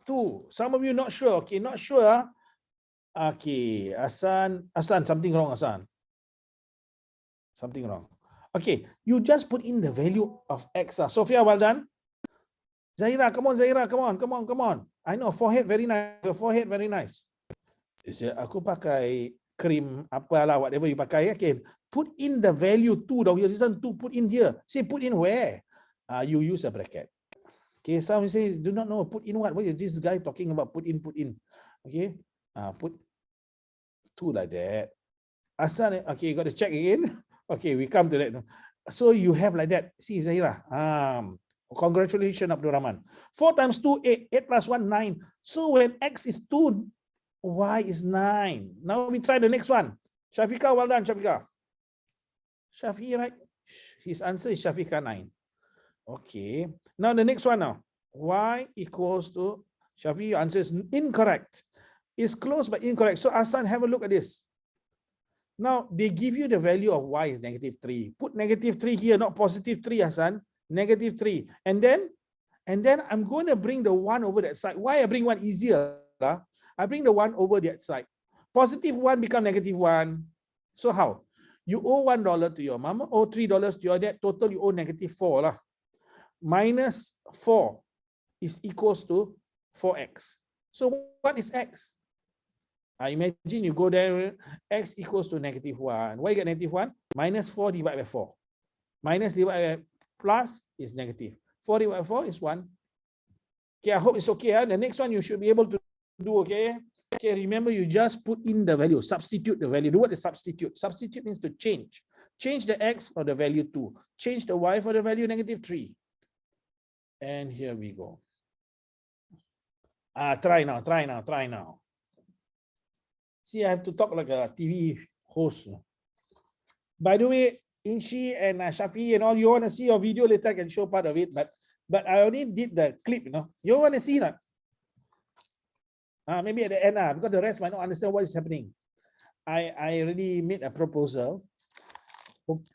2? Some of you not sure. Okay, not sure. Okay, Asan, something wrong, Asan. Something wrong. Okay, you just put in the value of x. Sophia, well done. Zahira, come on, Zahira, come on. I know, forehead very nice. Your forehead very nice. Aku pakai cream apalah, whatever you pakai. Okay, put in the value 2. This one 2, put in here. Say put in where? You use a bracket. Okay, some say do not know, put in what? What is this guy talking about? Put in. Okay, put 2 like that. Asan, okay, you got to check again. Okay, we come to that. So you have like that. See, Zahira. Congratulations, Abdul Rahman. 4 times 2, 8. 8 plus 1, 9. So when x is 2, y is 9. Now we try the next one. Shafika, well done, Shafika. Shafi, right? His answer is Shafika 9. Okay. Now the next one now. Y equals to, Shafi, your answer is incorrect. It's close but incorrect. So Asan, have a look at this. Now they give you the value of y is -3. Put -3 here, not +3, Hasan. -3. And then I'm going to bring the 1 over that side. Why I bring 1 easier? I bring the 1 over that side. +1 become -1. So how? You owe $1 to your mom, owe $3 to your dad. Total you owe -4 lah. -4 is equals to 4x. So what is x? Imagine you go there, x equals to -1. Why you get -1? -4 divided by 4. Minus divided by plus is negative. 4 divided by 4 is 1. Okay, I hope it's okay. The next one you should be able to do, okay? Okay, remember you just put in the value, substitute the value. Do what is substitute? Substitute means to change. Change the x for the value 2. Change the y for the value -3. And here we go. Try now. See, I have to talk like a TV host. By the way, Inshi and Shafi and all, you want to see your video later, I can show part of it, but I only did the clip, You want to see that? Maybe at the end, because the rest might not understand what is happening. I already made a proposal.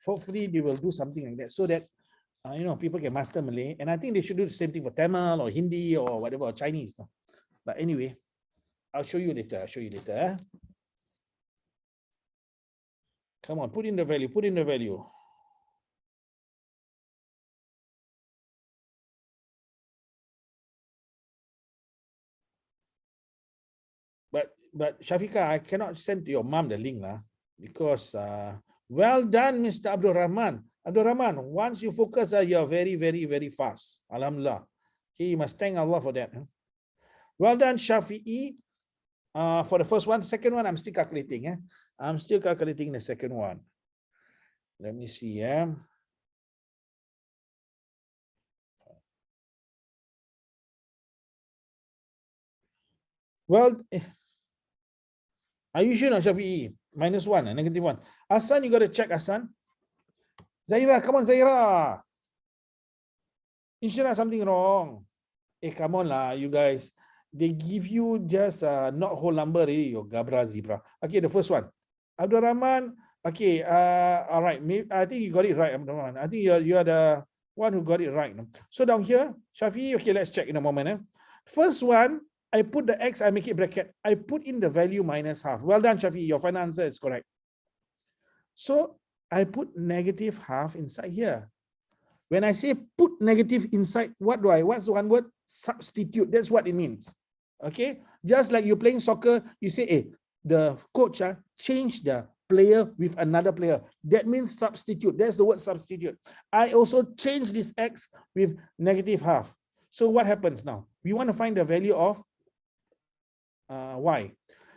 Hopefully they will do something like that so that people can master Malay. And I think they should do the same thing for Tamil or Hindi or whatever, or Chinese. But anyway, I'll show you later. Come on, put in the value. But Shafika, I cannot send to your mom the link because well done, Mr. Abdul Rahman. Abdul Rahman, once you focus, you are very, very, very fast. Alhamdulillah. Okay, you must thank Allah for that. Well done, Shafi'i. For the first one. Second one, I'm still calculating. I'm still calculating the second one. Let me see. Well, are you sure, Shafi'i? -1, -1. Hasan, you got to check, Hasan. Zahira, come on, Zahira. Inshira, something wrong. Come on lah, you guys. They give you just not whole number, your Gabra Zebra. Okay, the first one. Abdul Rahman. Okay, all right. Maybe, I think you got it right, Abdul Rahman. I think you are the one who got it right. So down here, Shafi, okay, let's check in a moment. First one, I put the X, I make it bracket. I put in the value minus half. Well done, Shafi. Your final answer is correct. So I put negative half inside here. When I say put negative inside, what's one word? Substitute. That's what it means. Okay. Just like you're playing soccer, you say, hey, the coach change the player with another player. That means substitute. That's the word substitute. I also change this X with negative half. So what happens now? We want to find the value of Y.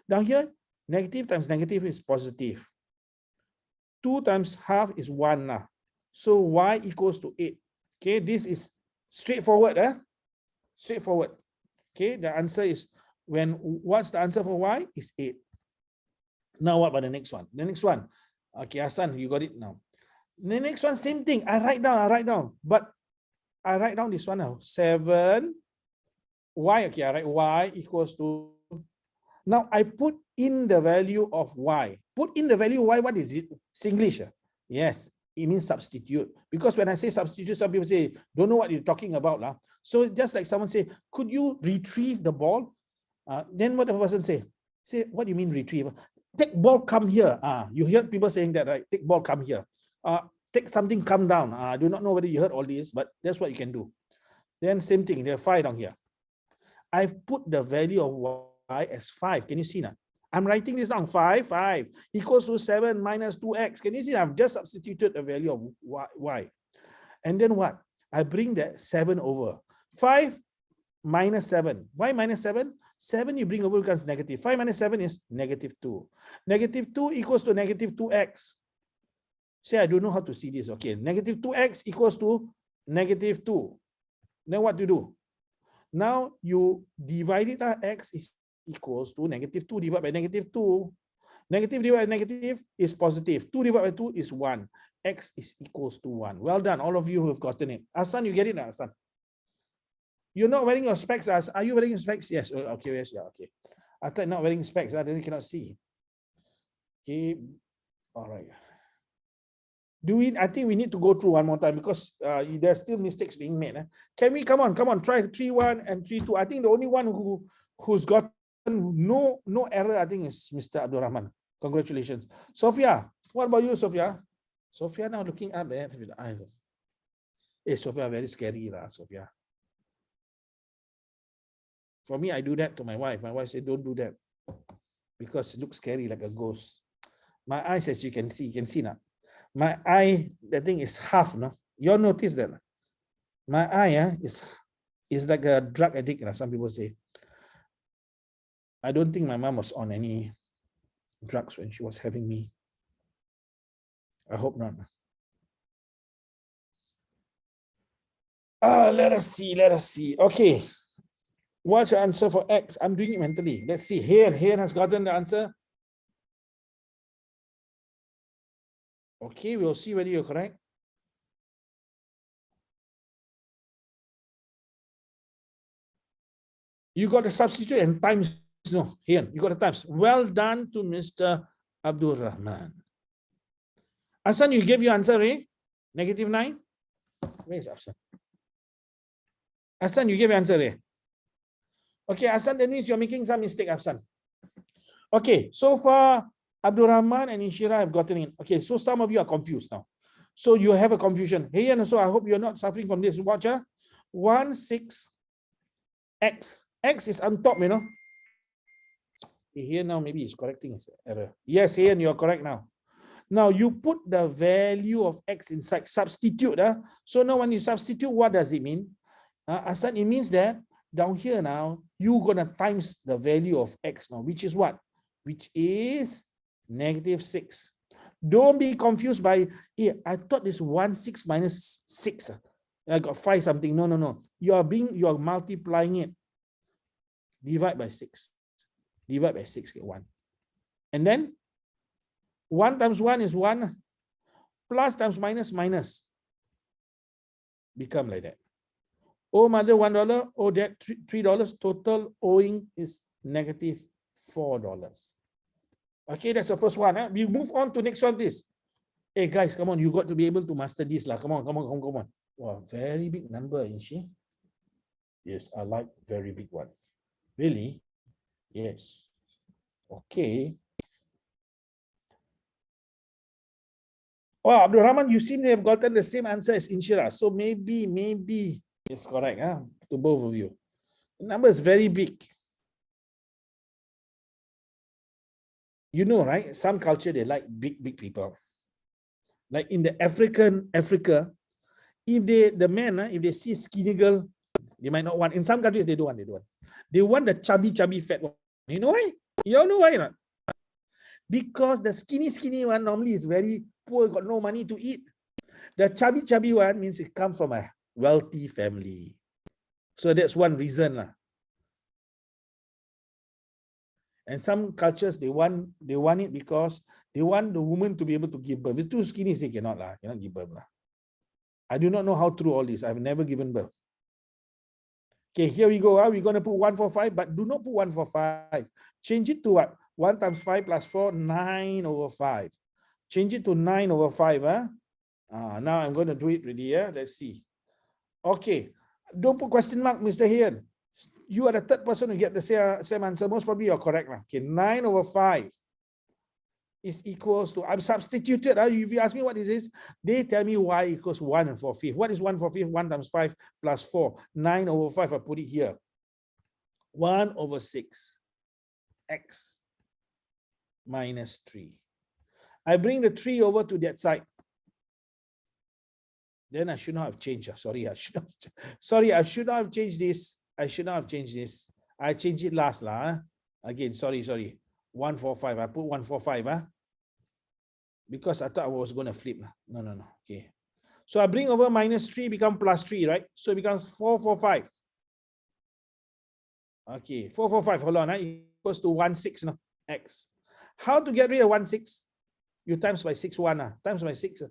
Down here, negative times negative is positive. 2 times half is 1 now. So Y equals to 8. Okay, this is straightforward. Straightforward. Okay, the answer is what's the answer for Y? Is 8. Now what about the next one? The next one. Okay, Hassan, you got it now. The next one, same thing. I write down. But I write down this one now. 7 Y. Okay, I write Y equals to. Now I put in the value of Y. Put in the value Y, what is it? Singlish. Yes, it means substitute. Because when I say substitute, some people say, don't know what you're talking about. So just like someone say, could you retrieve the ball? Then what the person say? Say, what do you mean retrieve? Take ball, come here. You hear people saying that, right? Take ball, come here. Take something, come down. I do not know whether you heard all this, but that's what you can do. Then same thing, there are 5 down here. I've put the value of Y as 5. Can you see now? I'm writing this down. 5 equals to 7 minus 2x. Can you see? I've just substituted the value of Y. And then what? I bring that 7 over. 5 minus 7. Why minus 7? 7 you bring over becomes negative. 5 minus 7 is negative 2. Negative 2 equals to negative 2x. Say, I don't know how to see this. Okay, negative 2x equals to negative 2. Then what to do? Now you divide it. X is equals to negative 2 divided by negative 2. Negative divided by negative is positive. 2 divided by 2 is 1. X is equals to 1. Well done, all of you who have gotten it. Hassan, you get it now, Hassan? You're not wearing your specs. Are you wearing your specs? Yes. Okay. Yes. Yeah. Okay. I thought not wearing specs. Then you cannot see. Okay. All right. I think we need to go through one more time because there's still mistakes being made. Can we come on? Try 3-1 and 3-2. I think the only one who's got no error, I think, is Mr. Abdul Rahman. Congratulations. Sophia, what about you, Sophia? Sophia now looking up there with the eyes. Hey, Sophia, very scary, Sophia. For me, I do that to my wife. My wife said, don't do that because it looks scary like a ghost. My eyes, as you can see now. My eye, the thing is half, no? You all notice that? My eye is like a drug addict, some people say. I don't think my mom was on any drugs when she was having me. I hope not. Let us see. Okay. What's your answer for X? I'm doing it mentally. Let's see. Here has gotten the answer. Okay, we'll see whether you're correct. You got a substitute and times. No, here, you got the times. Well done to Mr. Abdul Rahman. Hassan, you gave your answer, eh? -9? Where is Hassan? Hassan, you gave your answer, eh? Okay, Hassan, that means you're making some mistake, Hassan. Okay, so far, Abdul Rahman and Inshira have gotten in. Okay, so some of you are confused now. So you have a confusion. Hey, and so I hope you're not suffering from this. Watch, 1, 6, X. X is on top, you know. Here now, maybe it's correcting his error. Yes, here you're correct now. Now you put the value of X inside, substitute. So now when you substitute, what does it mean? Hassan, it means that down here now, you're going to times the value of X now, which is what? Which is -6. Don't be confused by, I thought this 1, 6 minus 6. I got 5 something. No. You are multiplying it. Divide by 6. Divide by 6, get 1. And then 1 times 1 is 1. Plus times minus, minus. Become like that. Oh, mother, $1. Oh, dad, $3. Total owing is negative $4. Okay, that's the first one. We move on to next one, please. Hey, guys, come on. You got to be able to master this. Come on, come on, come on, come on. Wow, very big number, isn't she? Yes, I like very big one. Really? Yes. Okay. Oh, Abdul Rahman, you seem to have gotten the same answer as Inshira. So maybe, yes, correct, to both of you. The number is very big. You know, right? Some culture, they like big people. Like in the Africa, if the men, if they see a skinny girl, they might not want. In some countries, they don't want. They want the chubby, fat one. You know why? You all know why not? Because the skinny one normally is very poor, got no money to eat. The chubby one means it comes from a wealthy family. So that's one reason. And some cultures, they want it because they want the woman to be able to give birth. If it's too skinny, they cannot give birth. I do not know how true all this. I've never given birth. Okay, here we go. We're going to put 145, but do not put 145. Change it to what? 1 times 5 plus 4, 9/5. Change it to 9/5. Now I'm going to do it ready. Let's see. Okay. Don't put question mark, Mr. Hian. You are the third person to get the same answer. Most probably you're correct. Okay, 9/5 is equals to, I'm substituted. If you ask me what this is, they tell me y equals 1 4/5. What is 1 4/5? 1 times 5 plus 4. 9/5, I put it here. 1/6 x minus 3. I bring the 3 over to that side. Then I should not have changed. Sorry, I should not have changed this. I changed it last. Again, sorry. 145. I put 145. Because I thought I was going to flip. No. Okay. So I bring over minus 3, become plus 3, right? So it becomes 445. Okay, 445. Hold on. Equals to 16 x. How to get rid of 16? You times by 6 1. Times by 6.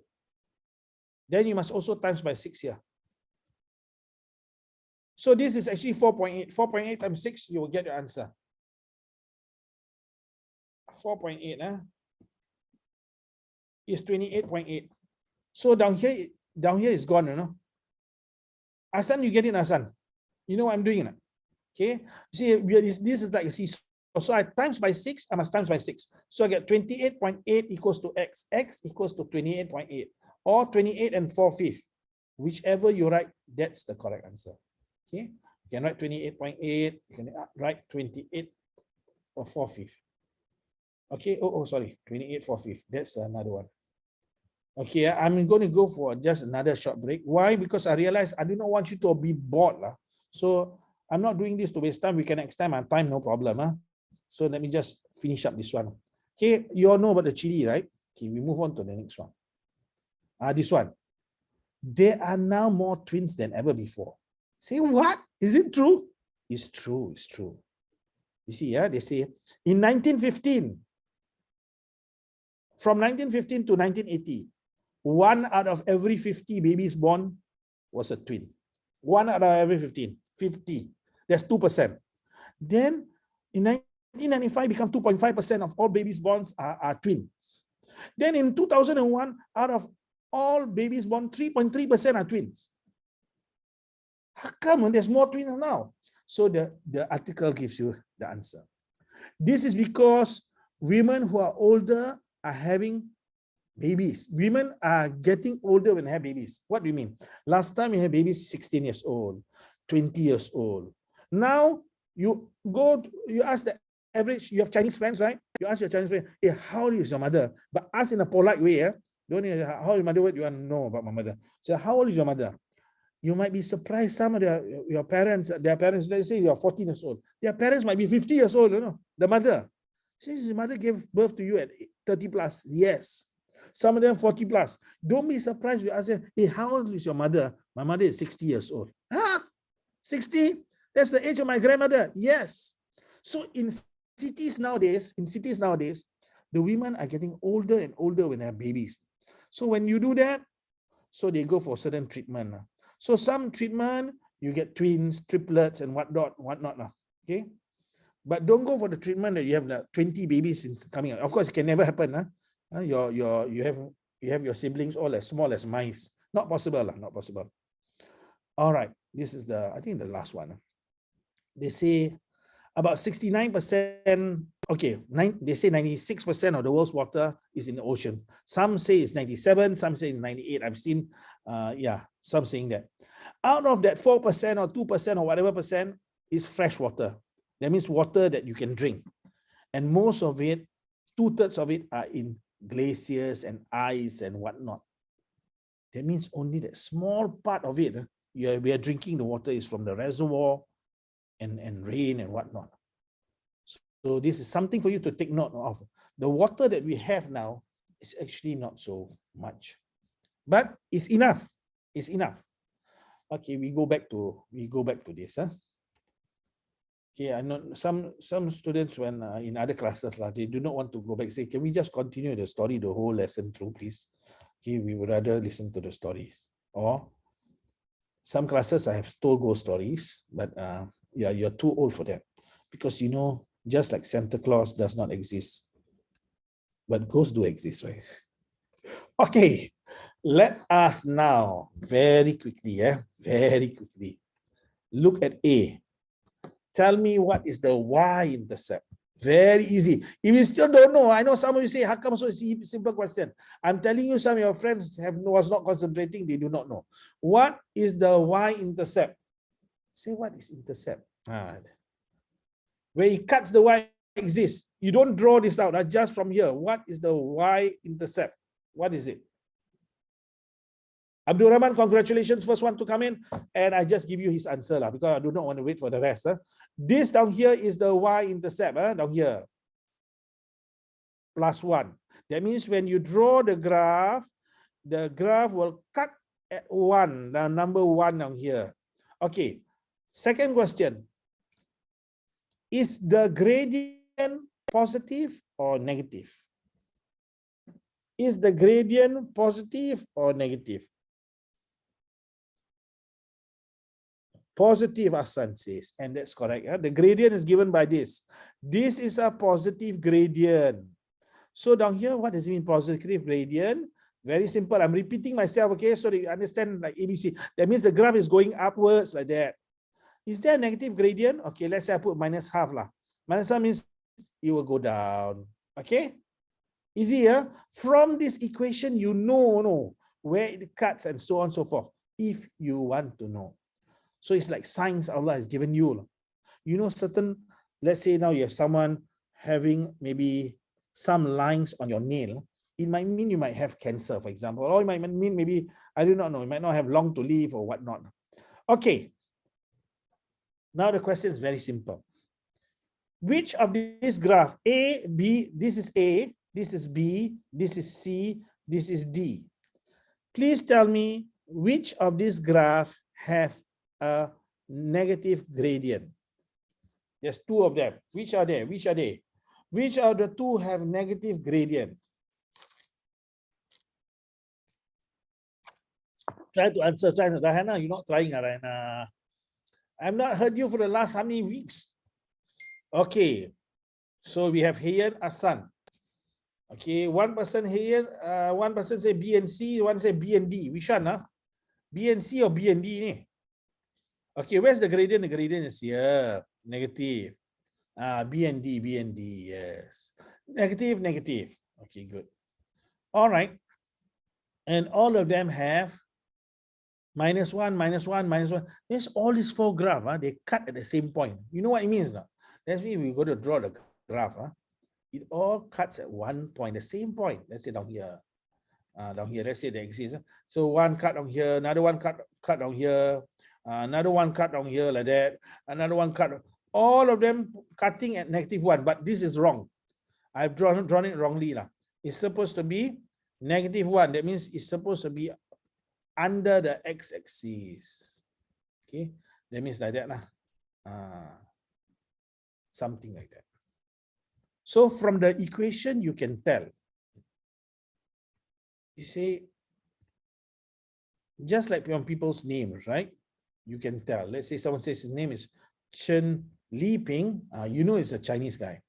Then you must also times by 6 here. So this is actually 4.8. 4.8 times 6, you will get your answer. 4.8 is 28.8. So down here is gone, you know. Asan, you get it, Asan. You know what I'm doing? Okay. See, this is like a seesaw. So I times by 6, I must times by 6. So I get 28.8 equals to x. X equals to 28.8. Or 28 and 4/5. Whichever you write, that's the correct answer. Okay. You can write 28.8. You can write 28 or 4/5. Okay. Sorry. 28 4/5. That's another one. Okay. I'm going to go for just another short break. Why? Because I realize I do not want you to be bored. So I'm not doing this to waste time. We can extend our time, no problem. So let me just finish up this one. Okay. You all know about the chili, right? Okay. We move on to the next one. This one. There are now more twins than ever before. Say what? Is it true? It's true. It's true. You see, they say in 1915, from 1915 to 1980, 1 out of every 50 babies born was a twin. 1 out of every 50. That's 2%. Then in 1995, become 2.5% of all babies born are twins. Then in 2001, out of all babies born, 3.3% are twins. How come there's more twins now? So the article gives you the answer. This is because women who are older are having babies. Women are getting older when they have babies. What do you mean? Last time you had babies 16 years old, 20 years old. Now you ask the average, you have Chinese friends, right? You ask your Chinese friend, hey, how old is your mother? But ask in a polite way. Don't you, how old is your mother? What do you want to know about my mother? So how old is your mother? You might be surprised. Some of their parents, let's say you're 14 years old. Their parents might be 50 years old, the mother. Since the mother gave birth to you at 30 plus. Yes. Some of them 40 plus. Don't be surprised if you ask them, hey, how old is your mother? My mother is 60 years old. 60? That's the age of my grandmother. Yes. So in cities nowadays, the women are getting older and older when they have babies. So when you do that, so they go for certain treatment. So some treatment, you get twins, triplets, and whatnot. Okay. But don't go for the treatment that you have 20 babies coming out. Of course, it can never happen. You have your siblings all as small as mice. Not possible. Not possible. All right. This is I think the last one. They say about 69%, okay, they say 96% of the world's water is in the ocean. Some say it's 97, some say it's 98. I've seen, some saying that. Out of that 4% or 2% or whatever percent is fresh water. That means water that you can drink. And most of it, 2/3 of it are in glaciers and ice and whatnot. That means only that small part of it, we are drinking the water is from the reservoir and rain and whatnot. So this is something for you to take note of. The water that we have now is actually not so much, but it's enough. It's enough. Okay, we go back to this. Okay, I know some students when in other classes they do not want to go back. Say, can we just continue the story the whole lesson through, please? Okay, we would rather listen to the stories. Or some classes I have told ghost stories, but you're too old for that, because just like Santa Claus does not exist, but ghosts do exist, right? Okay, let us now very quickly look at A. Tell me what is the y-intercept. Very easy. If you still don't know, I know some of you say, how come so simple question? I'm telling you, some of your friends was not concentrating, they do not know. What is the y-intercept? Say, what is intercept? Where it cuts the y-axis. You don't draw this out, just from here. What is the y-intercept? What is it? Abdul Rahman, congratulations, first one to come in. And I just give you his answer because I do not want to wait for the rest. This down here is the y-intercept, down here. +1. That means when you draw the graph will cut at 1, the number 1 down here. Okay, second question. Is the gradient positive or negative? Is the gradient positive or negative? Positive, Asan says, and that's correct. The gradient is given by this. This is a positive gradient. So down here, what does it mean, positive gradient? Very simple. I'm repeating myself, okay, so you understand like ABC. That means the graph is going upwards like that. Is there a negative gradient? Okay, let's say I put -half. -half means it will go down. Okay? Easy, yeah? From this equation, you know where it cuts and so on and so forth, if you want to know. So it's like signs Allah has given you. You know certain, let's say now you have someone having maybe some lines on your nail. It might mean you might have cancer, for example. Or it might mean maybe, I do not know, you might not have long to live or whatnot. Okay. Now the question is very simple. Which of this graph, A, B, this is A, this is B, this is C, this is D. Please tell me which of these graphs have a negative gradient. There's two of them. Which are they? Which are they? Which of the two have negative gradient? Try to answer. Try to. Rahana, you're not trying, Rahana. I've not heard you for the last how many weeks? Okay. So we have Hayan, Asan. Okay, one person here, one person say B and C, one say B and D. Which one? B and C or B and D? Okay, where's the gradient? The gradient is here. Negative. B and D, yes. Negative, negative. Okay, good. All right. And all of them have -1, -1, -1. There's all these four graphs, they cut at the same point. You know what it means now? That's why we go to draw the graph. It all cuts at one point, the same point. Let's say down here. Down here, let's say they exist. So one cut down here, another one cut down here, another one cut down here like that, another one cut. All of them cutting at -1, but this is wrong. I've drawn it wrongly. It's supposed to be -1. That means it's supposed to be under the x-axis. Okay, that means like that. Something like that. So from the equation, you can tell You see, just like from people's names, right? You can tell. Let's say someone says his name is Chen Liping, you know it's a Chinese guy.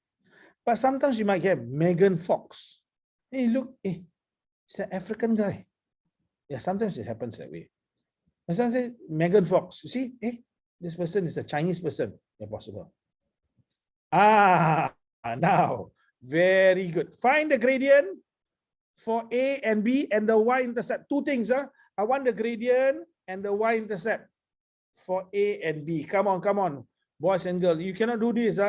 But sometimes you might get Megan Fox. Hey, look, it's an African guy. Yeah, sometimes it happens that way. And someone says Megan Fox. You see, this person is a Chinese person. Yeah, possible. Now, very good. Find the gradient for A and B and the y-intercept. Two things. I want the gradient and the y-intercept for A and B. Come on, boys and girls. You cannot do this.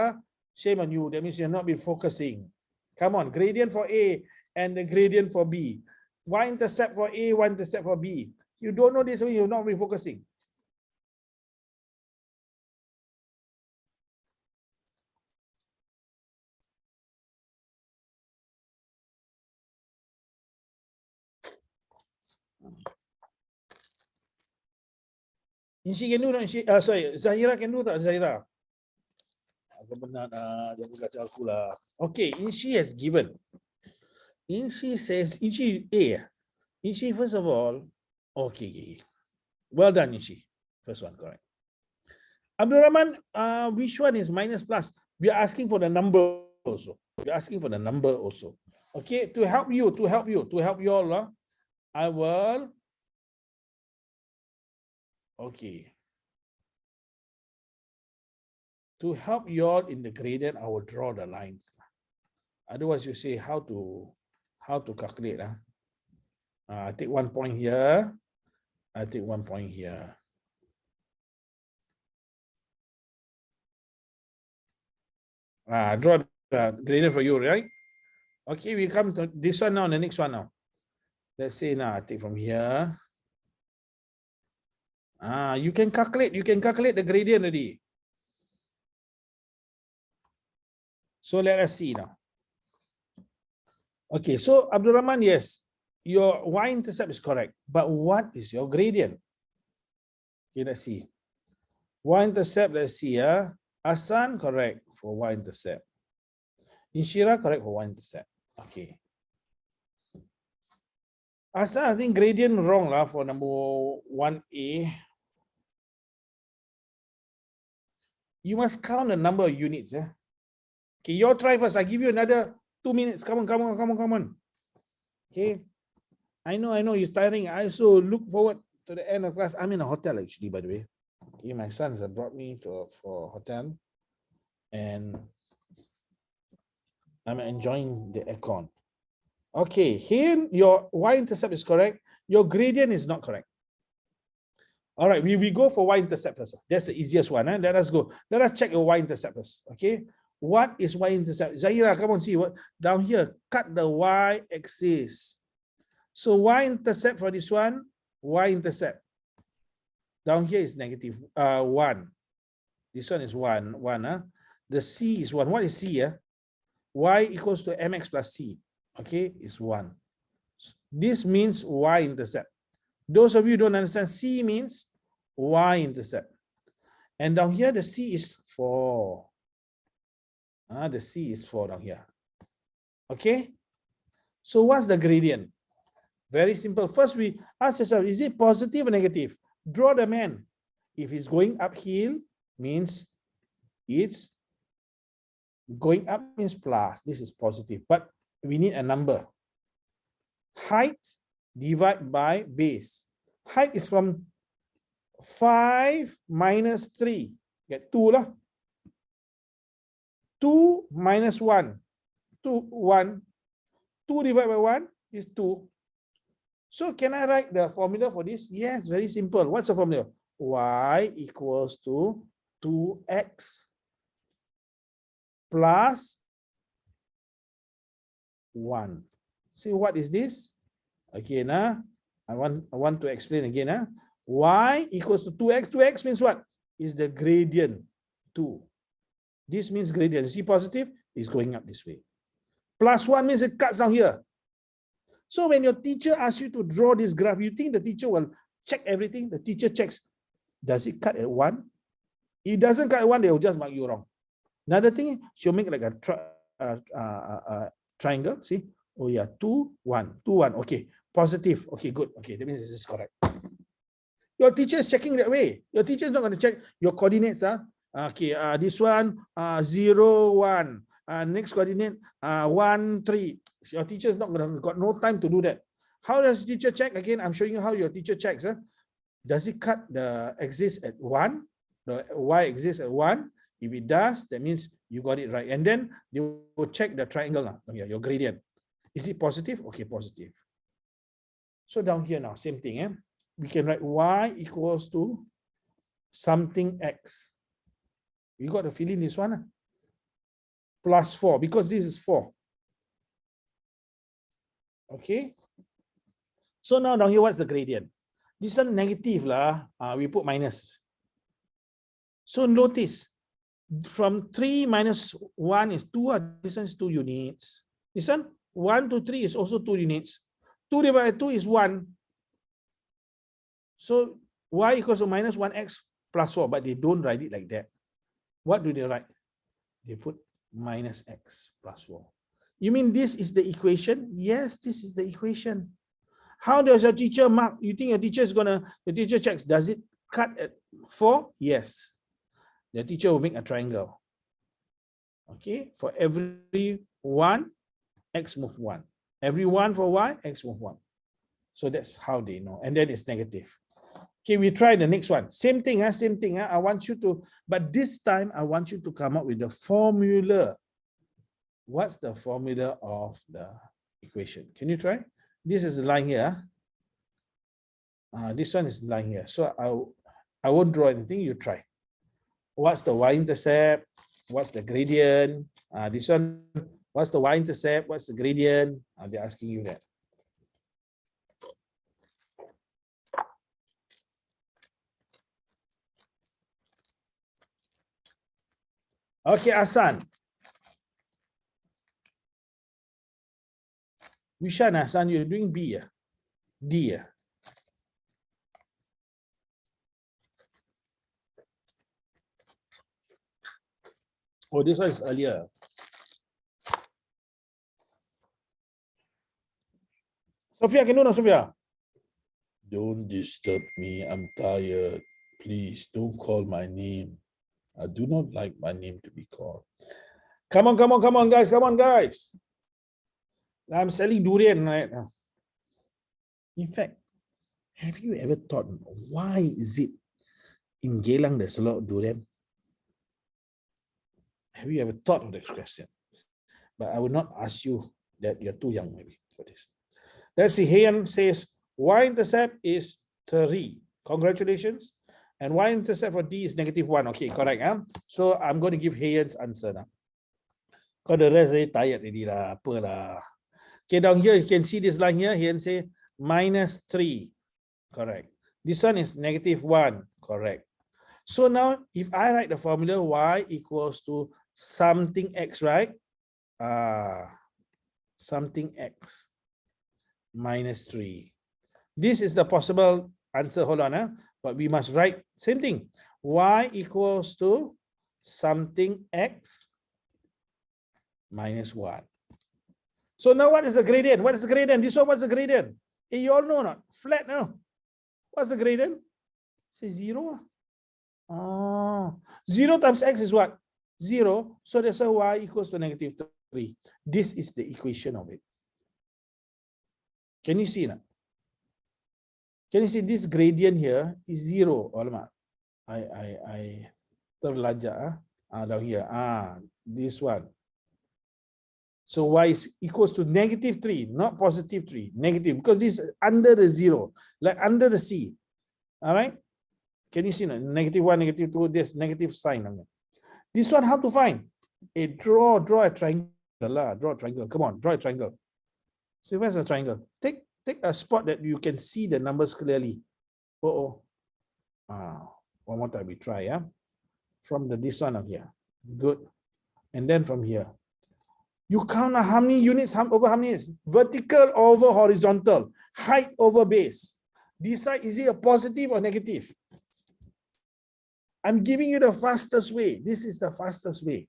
Shame on you. That means you're not been focusing. Come on, gradient for A and the gradient for B. Y-intercept for A, y-intercept for B. You don't know this, you're not been focusing. Inshi can do not Inshi? Sorry, Zahira can do that, Zahira. Okay, Inshi has given. Inshi says, Inshi A. Inshi, first of all, okay. Well done, Inshi. First one, correct. Abdul Rahman, which one is minus plus? We are asking for the number also. We are asking for the number also. Okay, to help you all, I will. Okay. To help you all in the gradient, I will draw the lines. Otherwise, you say how to calculate. I take 1 point here. I take 1 point here. Draw the gradient for you, right? Okay, we come to this one now, the next one now. Let's say now I take from here. You can calculate the gradient already. So let us see now. Okay, so Abdul Rahman, yes, your y-intercept is correct, but what is your gradient? Okay, let's see. Y-intercept, let's see. Asan, correct for y-intercept. Inshira, correct for y-intercept. Okay. Asan, I think gradient wrong for number 1A. You must count the number of units. Okay, your try first. I give you another 2 minutes. Come on. Okay. I know you're tiring. I also look forward to the end of class. I'm in a hotel actually, by the way. Okay, my sons have brought me for a hotel, and I'm enjoying the aircon. Okay, here your y-intercept is correct. Your gradient is not correct. All right, we go for y-intercept first. That's the easiest one. Let us go. Let us check your y-intercept first. Okay, what is y-intercept? Zahira, come on, see what down here. Cut the y-axis. So y-intercept for this one, y-intercept. Down here is negative 1. This one is 1. The c is 1. What is c? Y equals to mx plus c. Okay, is 1. This means y-intercept. Those of you who don't understand, c means y-intercept. And down here, the c is 4. The c is 4 down here. Okay? So what's the gradient? Very simple. First, we ask yourself, is it positive or negative? Draw the man. If it's going uphill, means it's going up means plus. This is positive. But we need a number. Height divided by base. Height is from 5 minus 3. Get 2 lah. 2 minus 1. 2, 1. 2 divided by 1 is 2. So can I write the formula for this? Yes, very simple. What's the formula? Y equals to 2x plus 1. See, what is this? Again, I want to explain again. Y equals to 2x. 2x means what? Is the gradient 2. This means gradient. See, positive is going up this way. Plus 1 means it cuts down here. So when your teacher asks you to draw this graph, you think the teacher will check everything? The teacher checks, does it cut at 1? It doesn't cut at 1, they will just mark you wrong. Another thing, she'll make like a triangle. See? Oh yeah, 2, 1, 2, 1. Okay. Positive. Okay, good. Okay, that means this is correct. Your teacher is checking that way. Your teacher is not going to check your coordinates. Okay, this one 0, 1. Next coordinate 1, 3. Your teacher is not going to got no time to do that. How does teacher check? Again, I'm showing you how your teacher checks. Does it cut the axis at 1? The y-axis at 1? If it does, that means you got it right. And then they will check the triangle. Your gradient. Is it positive? Okay, positive. So down here now, same thing. We can write y equals to something x. You got to fill in this one. Plus 4, because this is 4. Okay. So now down here, what's the gradient? This one negative lah. We put minus. So notice, from 3 minus 1 is 2. This one is 2 units. This one, 1 to 3 is also 2 units. 2 divided by 2 is 1. So y equals to minus 1x plus 4, but they don't write it like that. What do they write? They put minus x plus 4. You mean this is the equation? Yes, this is the equation. How does your teacher mark? You think your teacher is the teacher checks, does it cut at 4? Yes. The teacher will make a triangle. Okay, for every 1, x move 1. Every 1 for y, x move 1. So that's how they know. And then it's negative. Okay, we try the next one. Same thing, same thing. I want you to, but this time I want you to come up with the formula. What's the formula of the equation? Can you try? This is the line here. This one is the line here. So I won't draw anything, you try. What's the y-intercept? What's the gradient? This one, what's the y-intercept? What's the gradient? They're asking you that. Okay, Asan. Which one, Asan? You're doing B, D. Oh, this one is earlier. Sophia, can you know, Sophia? Don't disturb me. I'm tired. Please don't call my name. I do not like my name to be called. Come on, come on, come on, guys. Come on, guys. I'm selling durian right now. In fact, have you ever thought why is it in Geylang there's a lot of durian? Have you ever thought of this question? But I will not ask you that, you're too young maybe for this. Let's see, Heian says y-intercept is 3. Congratulations. And y-intercept for D is -1. Okay, correct. So I'm going to give Heian's answer now. Because the rest very tired already lah. Apa lah. Okay, down here you can see this line here. Heian say -3. Correct. This one is -1. Correct. So now if I write the formula y equals to something x, right? Something x -3. This is the possible answer. Hold on, but we must write same thing. Y equals to something x -1. So now what is the gradient? What is the gradient? This one, what's the gradient? Hey, you all know not? Flat now. What's the gradient? Say 0. Oh, 0 times x is what? 0. So that's why y equals to -3. This is the equation of it. Can you see now? Can you see this gradient here is 0? Oh, I terlajak down here. This one. So y is equals to -3, not +3, negative, because this is under the 0, like under the C. All right. Can you see now? -1, -2, this negative sign. This one, how to find? Draw a triangle. Draw a triangle. Come on, draw a triangle. So where's the triangle? Take a spot that you can see the numbers clearly. One more time we try. From this one up here. Good. And then from here. You count how many units over how many units? Vertical over horizontal. Height over base. Decide, is it a positive or negative? I'm giving you the fastest way. This is the fastest way.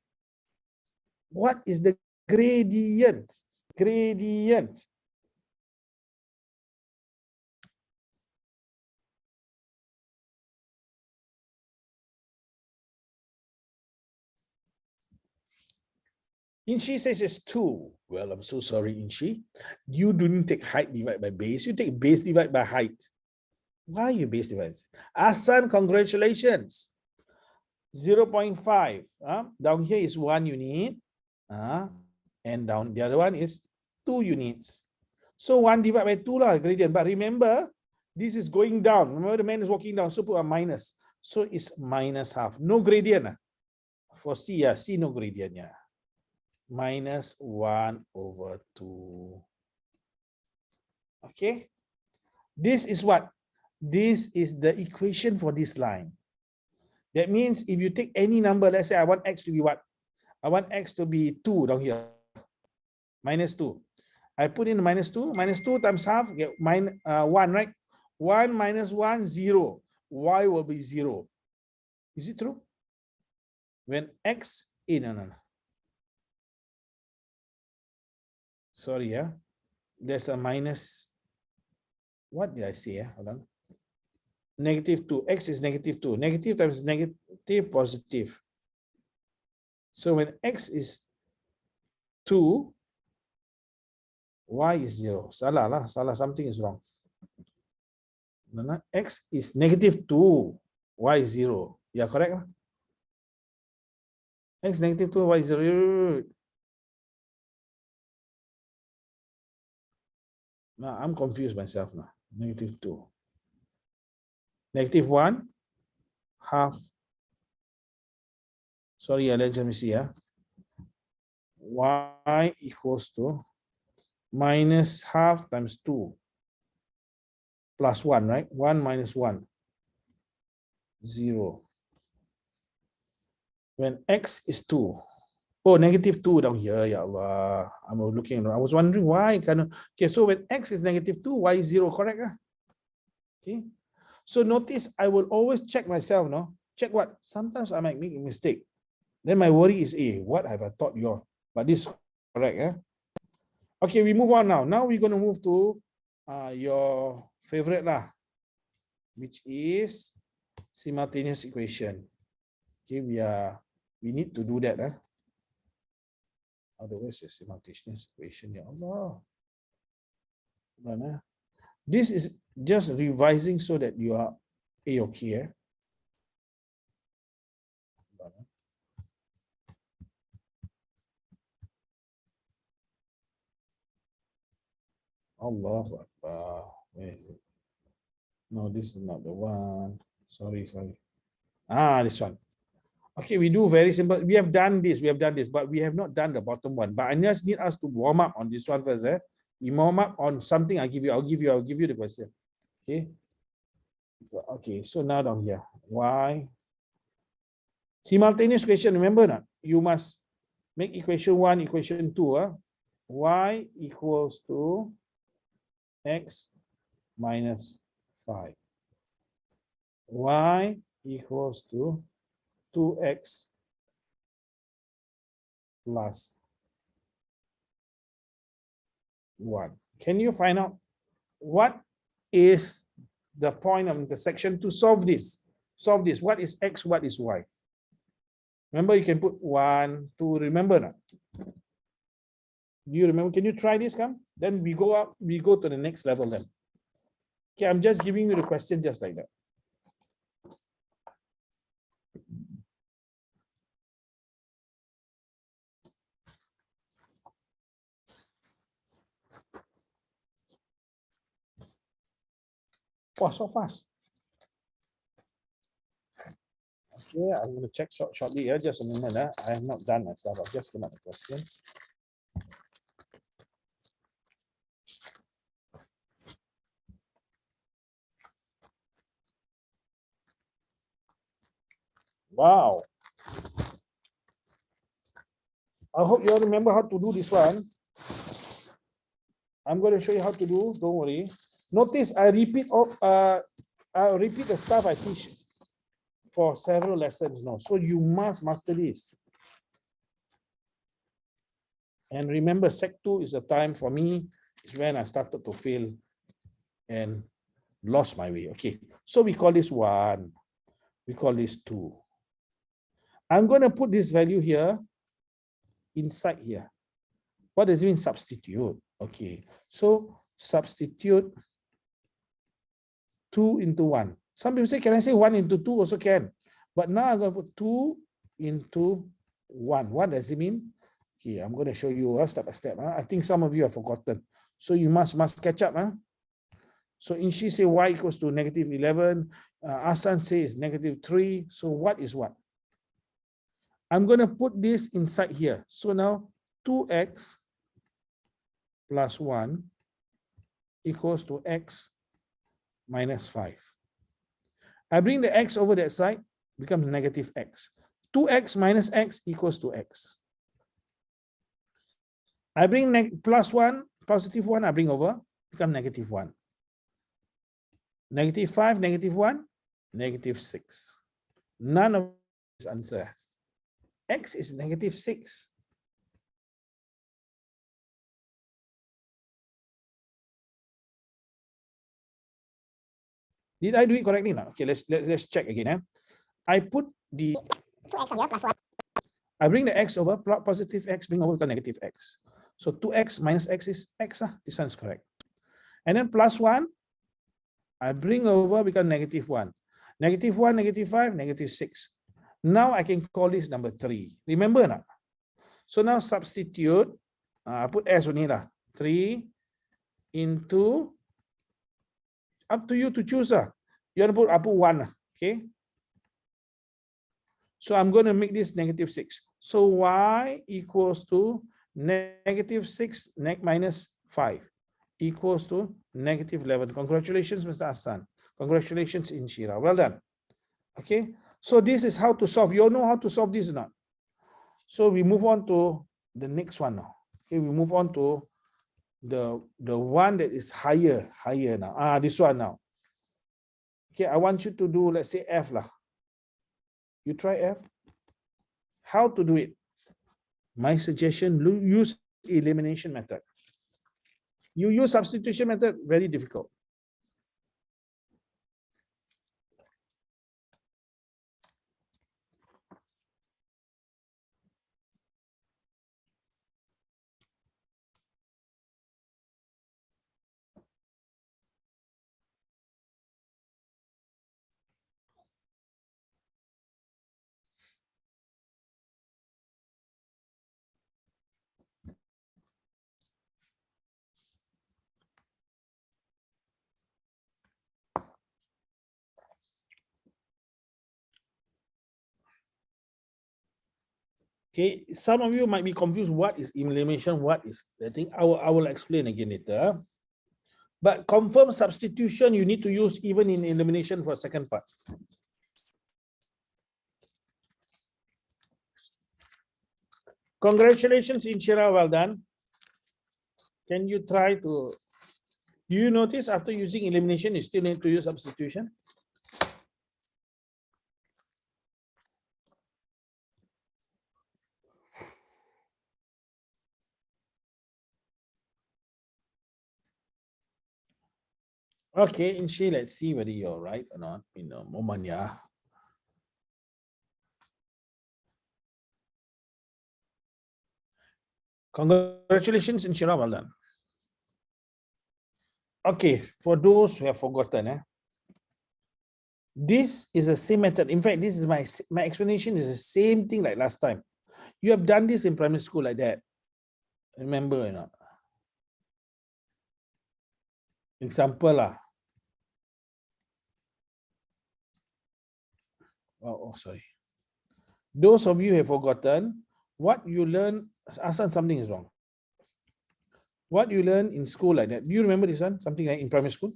What is the gradient? Gradient. Inchi says it's 2. Well, I'm so sorry, Inchi. You didn't take height divided by base. You take base divided by height. Why you base divide? Asan, congratulations. 0.5. Down here is 1 unit. And down the other one is 2 units. So 1 divided by 2 lah, gradient. But remember, this is going down. Remember the man is walking down, so put a minus. So it's minus half. No gradient. For C, C no gradient. Minus 1 over 2. Okay. This is what? This is the equation for this line. That means if you take any number, let's say I want x to be what? I want x to be 2 down here. Minus 2. I put in minus 2. Minus 2 times half, get 1, right? 1 minus 1, 0. Y will be 0. Is it true? When x, no. Sorry, there's a minus. What did I say? Hold on. Negative 2. X is negative 2. Negative times negative, positive. So when x is 2, y is 0. Salah lah. Salah. Something is wrong. No, x is negative 2. Y is 0. Yeah, correct? X negative 2, y is 0. Now I'm confused myself now. Negative 2. Negative 1, half. Sorry, let me see. Y equals to minus half times 2 plus 1, right? 1 minus 1, 0. When x is 2, negative 2 down here, ya Allah. I'm looking, I was wondering why. Okay, so when x is negative 2, y is 0, correct? Okay. So notice I will always check myself, no? Check what? Sometimes I might make a mistake. Then my worry is, what have I taught you all? But this is correct, Okay, we move on now. Now we're going to move to your favorite lah, which is simultaneous equation. Okay, we need to do that. Otherwise, the simultaneous equation, ya Allah. This is just revising so that you are okay. Allahu Akbar. Where is it? No, this is not the one. Sorry. This one. Okay, we do very simple. We have done this, but we have not done the bottom one. But I just need us to warm up on this one first. We warm up on something. I'll give you the question. Okay. Okay, so now down here. Y. Simultaneous equation, remember not? You must make equation 1, equation 2. Y equals to x minus 5. Y equals to 2x plus 1. Can you find out what is the point of intersection to solve this? What is x, what is y? Remember, you can put 1, 2, remember that? Do you remember? Can you try this, come? Then we go up, we go to the next level then. Okay, I'm just giving you the question just like that. Wow, so fast. Okay, I'm going to check shortly here. Just a moment. I have not done myself. I've just another question. Wow. I hope you all remember how to do this one. I'm going to show you how to do. Don't worry. Notice I repeat the stuff I teach for several lessons now. So you must master this. And remember, Sec 2 is the time for me, is when I started to fail and lost my way. Okay, so we call this 1. We call this 2. I'm going to put this value here inside here. What does it mean substitute? Okay, so substitute 2 into 1. Some people say, can I say 1 into 2? Also can. But now I'm going to put 2 into 1. What does it mean? Okay, I'm going to show you step by step. I think some of you have forgotten. So you must catch up. So Inshi say y equals to negative 11. Asan says negative 3. So what is what? I'm going to put this inside here. So now 2x plus 1 equals to x minus 5. I bring the x over that side, becomes negative x. 2x minus x equals to x. I bring plus 1, positive 1, I bring over, become negative 1. Negative 5, negative 1, negative 6. None of this answer. X is negative 6. Did I do it correctly now? Okay, let's check again. I put the 2x on here plus 1. I bring the x over, positive x, bring over to negative x. So 2x minus x is x. This one is correct. And then plus 1, I bring over become negative 1. Negative 1, negative 5, negative 6. Now I can call this number 3. Remember now? So now substitute. I put s only lah. 3 into, up to you to choose. You want to put, I put 1. Okay. So I'm going to make this negative 6. So y equals to negative 6 minus 5 equals to negative 11. Congratulations, Mr. Hassan. Congratulations, Inshira. Well done. Okay. So this is how to solve. You all know how to solve this or not? So we move on to the next one now. Okay, we move on to the one that is higher now. This one now. Okay, I want you to do, let's say F lah. You try F. How to do it? My suggestion, use elimination method. You use substitution method, very difficult. Okay, some of you might be confused. What is elimination? What is, I think I will explain again later. But confirm substitution, you need to use even in elimination for second part. Congratulations, Inshira, well done. Can you try to, do you notice after using elimination, you still need to use substitution? Okay, Inshi, let's see whether you're right or not in a moment, yeah. Congratulations, Inshira, well done. Okay, for those who have forgotten, this is the same method. In fact, this is my explanation is the same thing like last time. You have done this in primary school like that. Remember or not? Example lah. Oh, sorry. Those of you who have forgotten, what you learn, Asan, something is wrong. What you learn in school like that. Do you remember this one? Something like in primary school?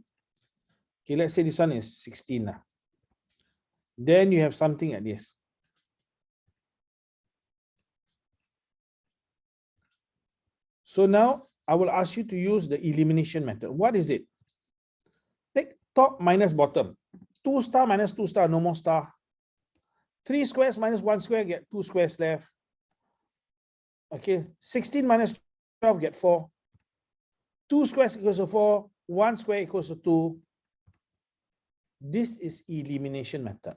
Okay, let's say this one is 16 now. Then you have something like this. So now I will ask you to use the elimination method. What is it? Take top minus bottom. 2 star minus 2 star, no more star. 3 squares minus 1 square, get 2 squares left. Okay, 16 minus 12, get 4. 2 squares equals to 4, 1 square equals to 2. This is elimination method.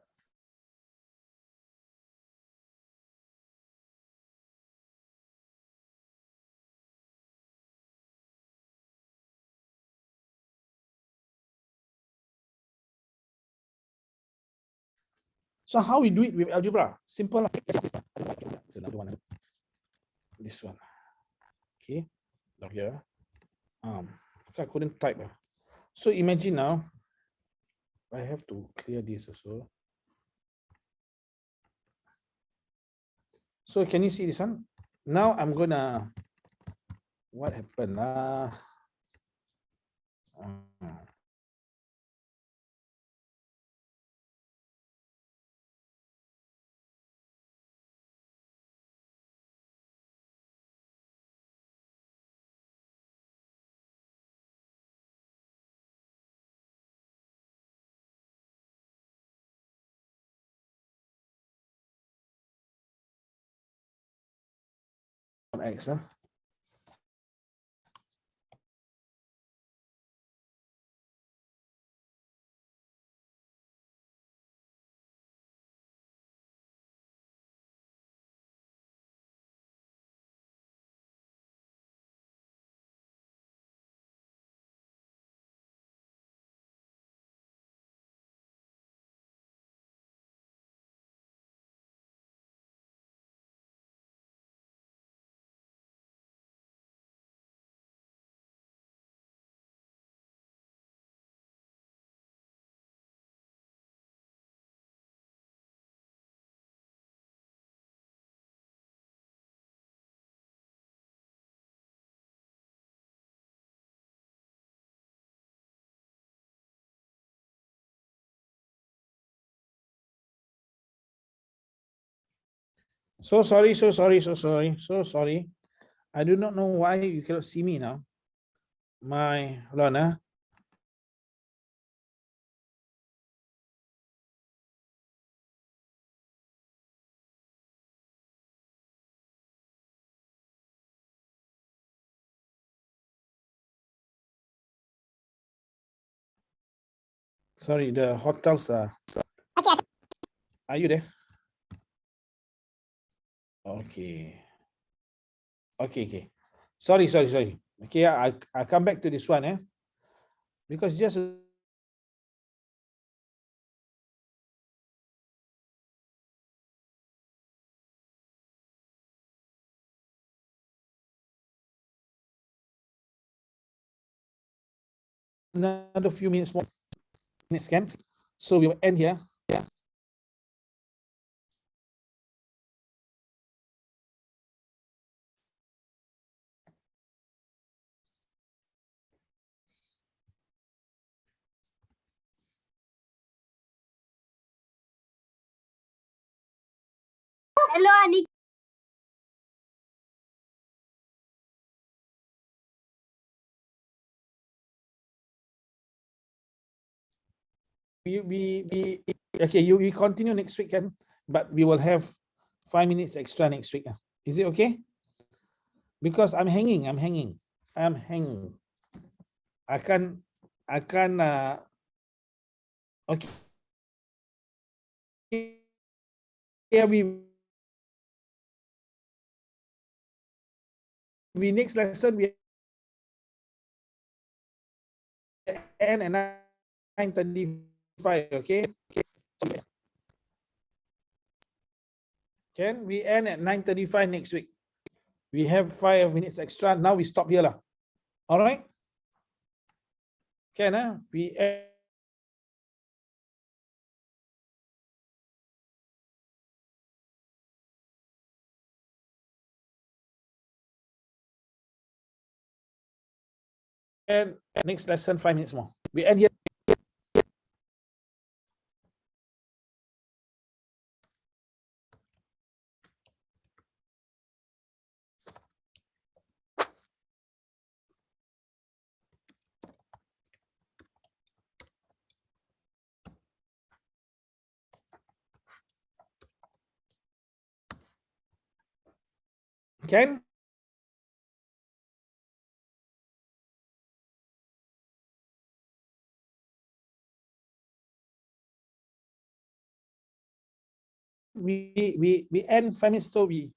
So how we do it with algebra? Simple. Another one. This one. Okay. Down here. I couldn't type. So imagine now, I have to clear this also. So can you see this one? Now I'm gonna, what happened? X, So sorry, so sorry, so sorry, so sorry. I do not know why you cannot see me now. My, hold on. Sorry, the hotels are. Are you there? Okay. Okay. Sorry. Okay, I come back to this one, because just another few minutes more. Minutes can. So we will end here. Yeah. Hello, Anik. Okay, we continue next week, but we will have 5 minutes extra next week. Is it okay? Because I'm hanging. I can't okay. Yeah, we next lesson we end at 9:35. Okay. Can we end at 9:35 next week? We have 5 minutes extra. Now we stop here lah. All right. Can we end next lesson 5 minutes more. We end here. Can we end 5 minutes so we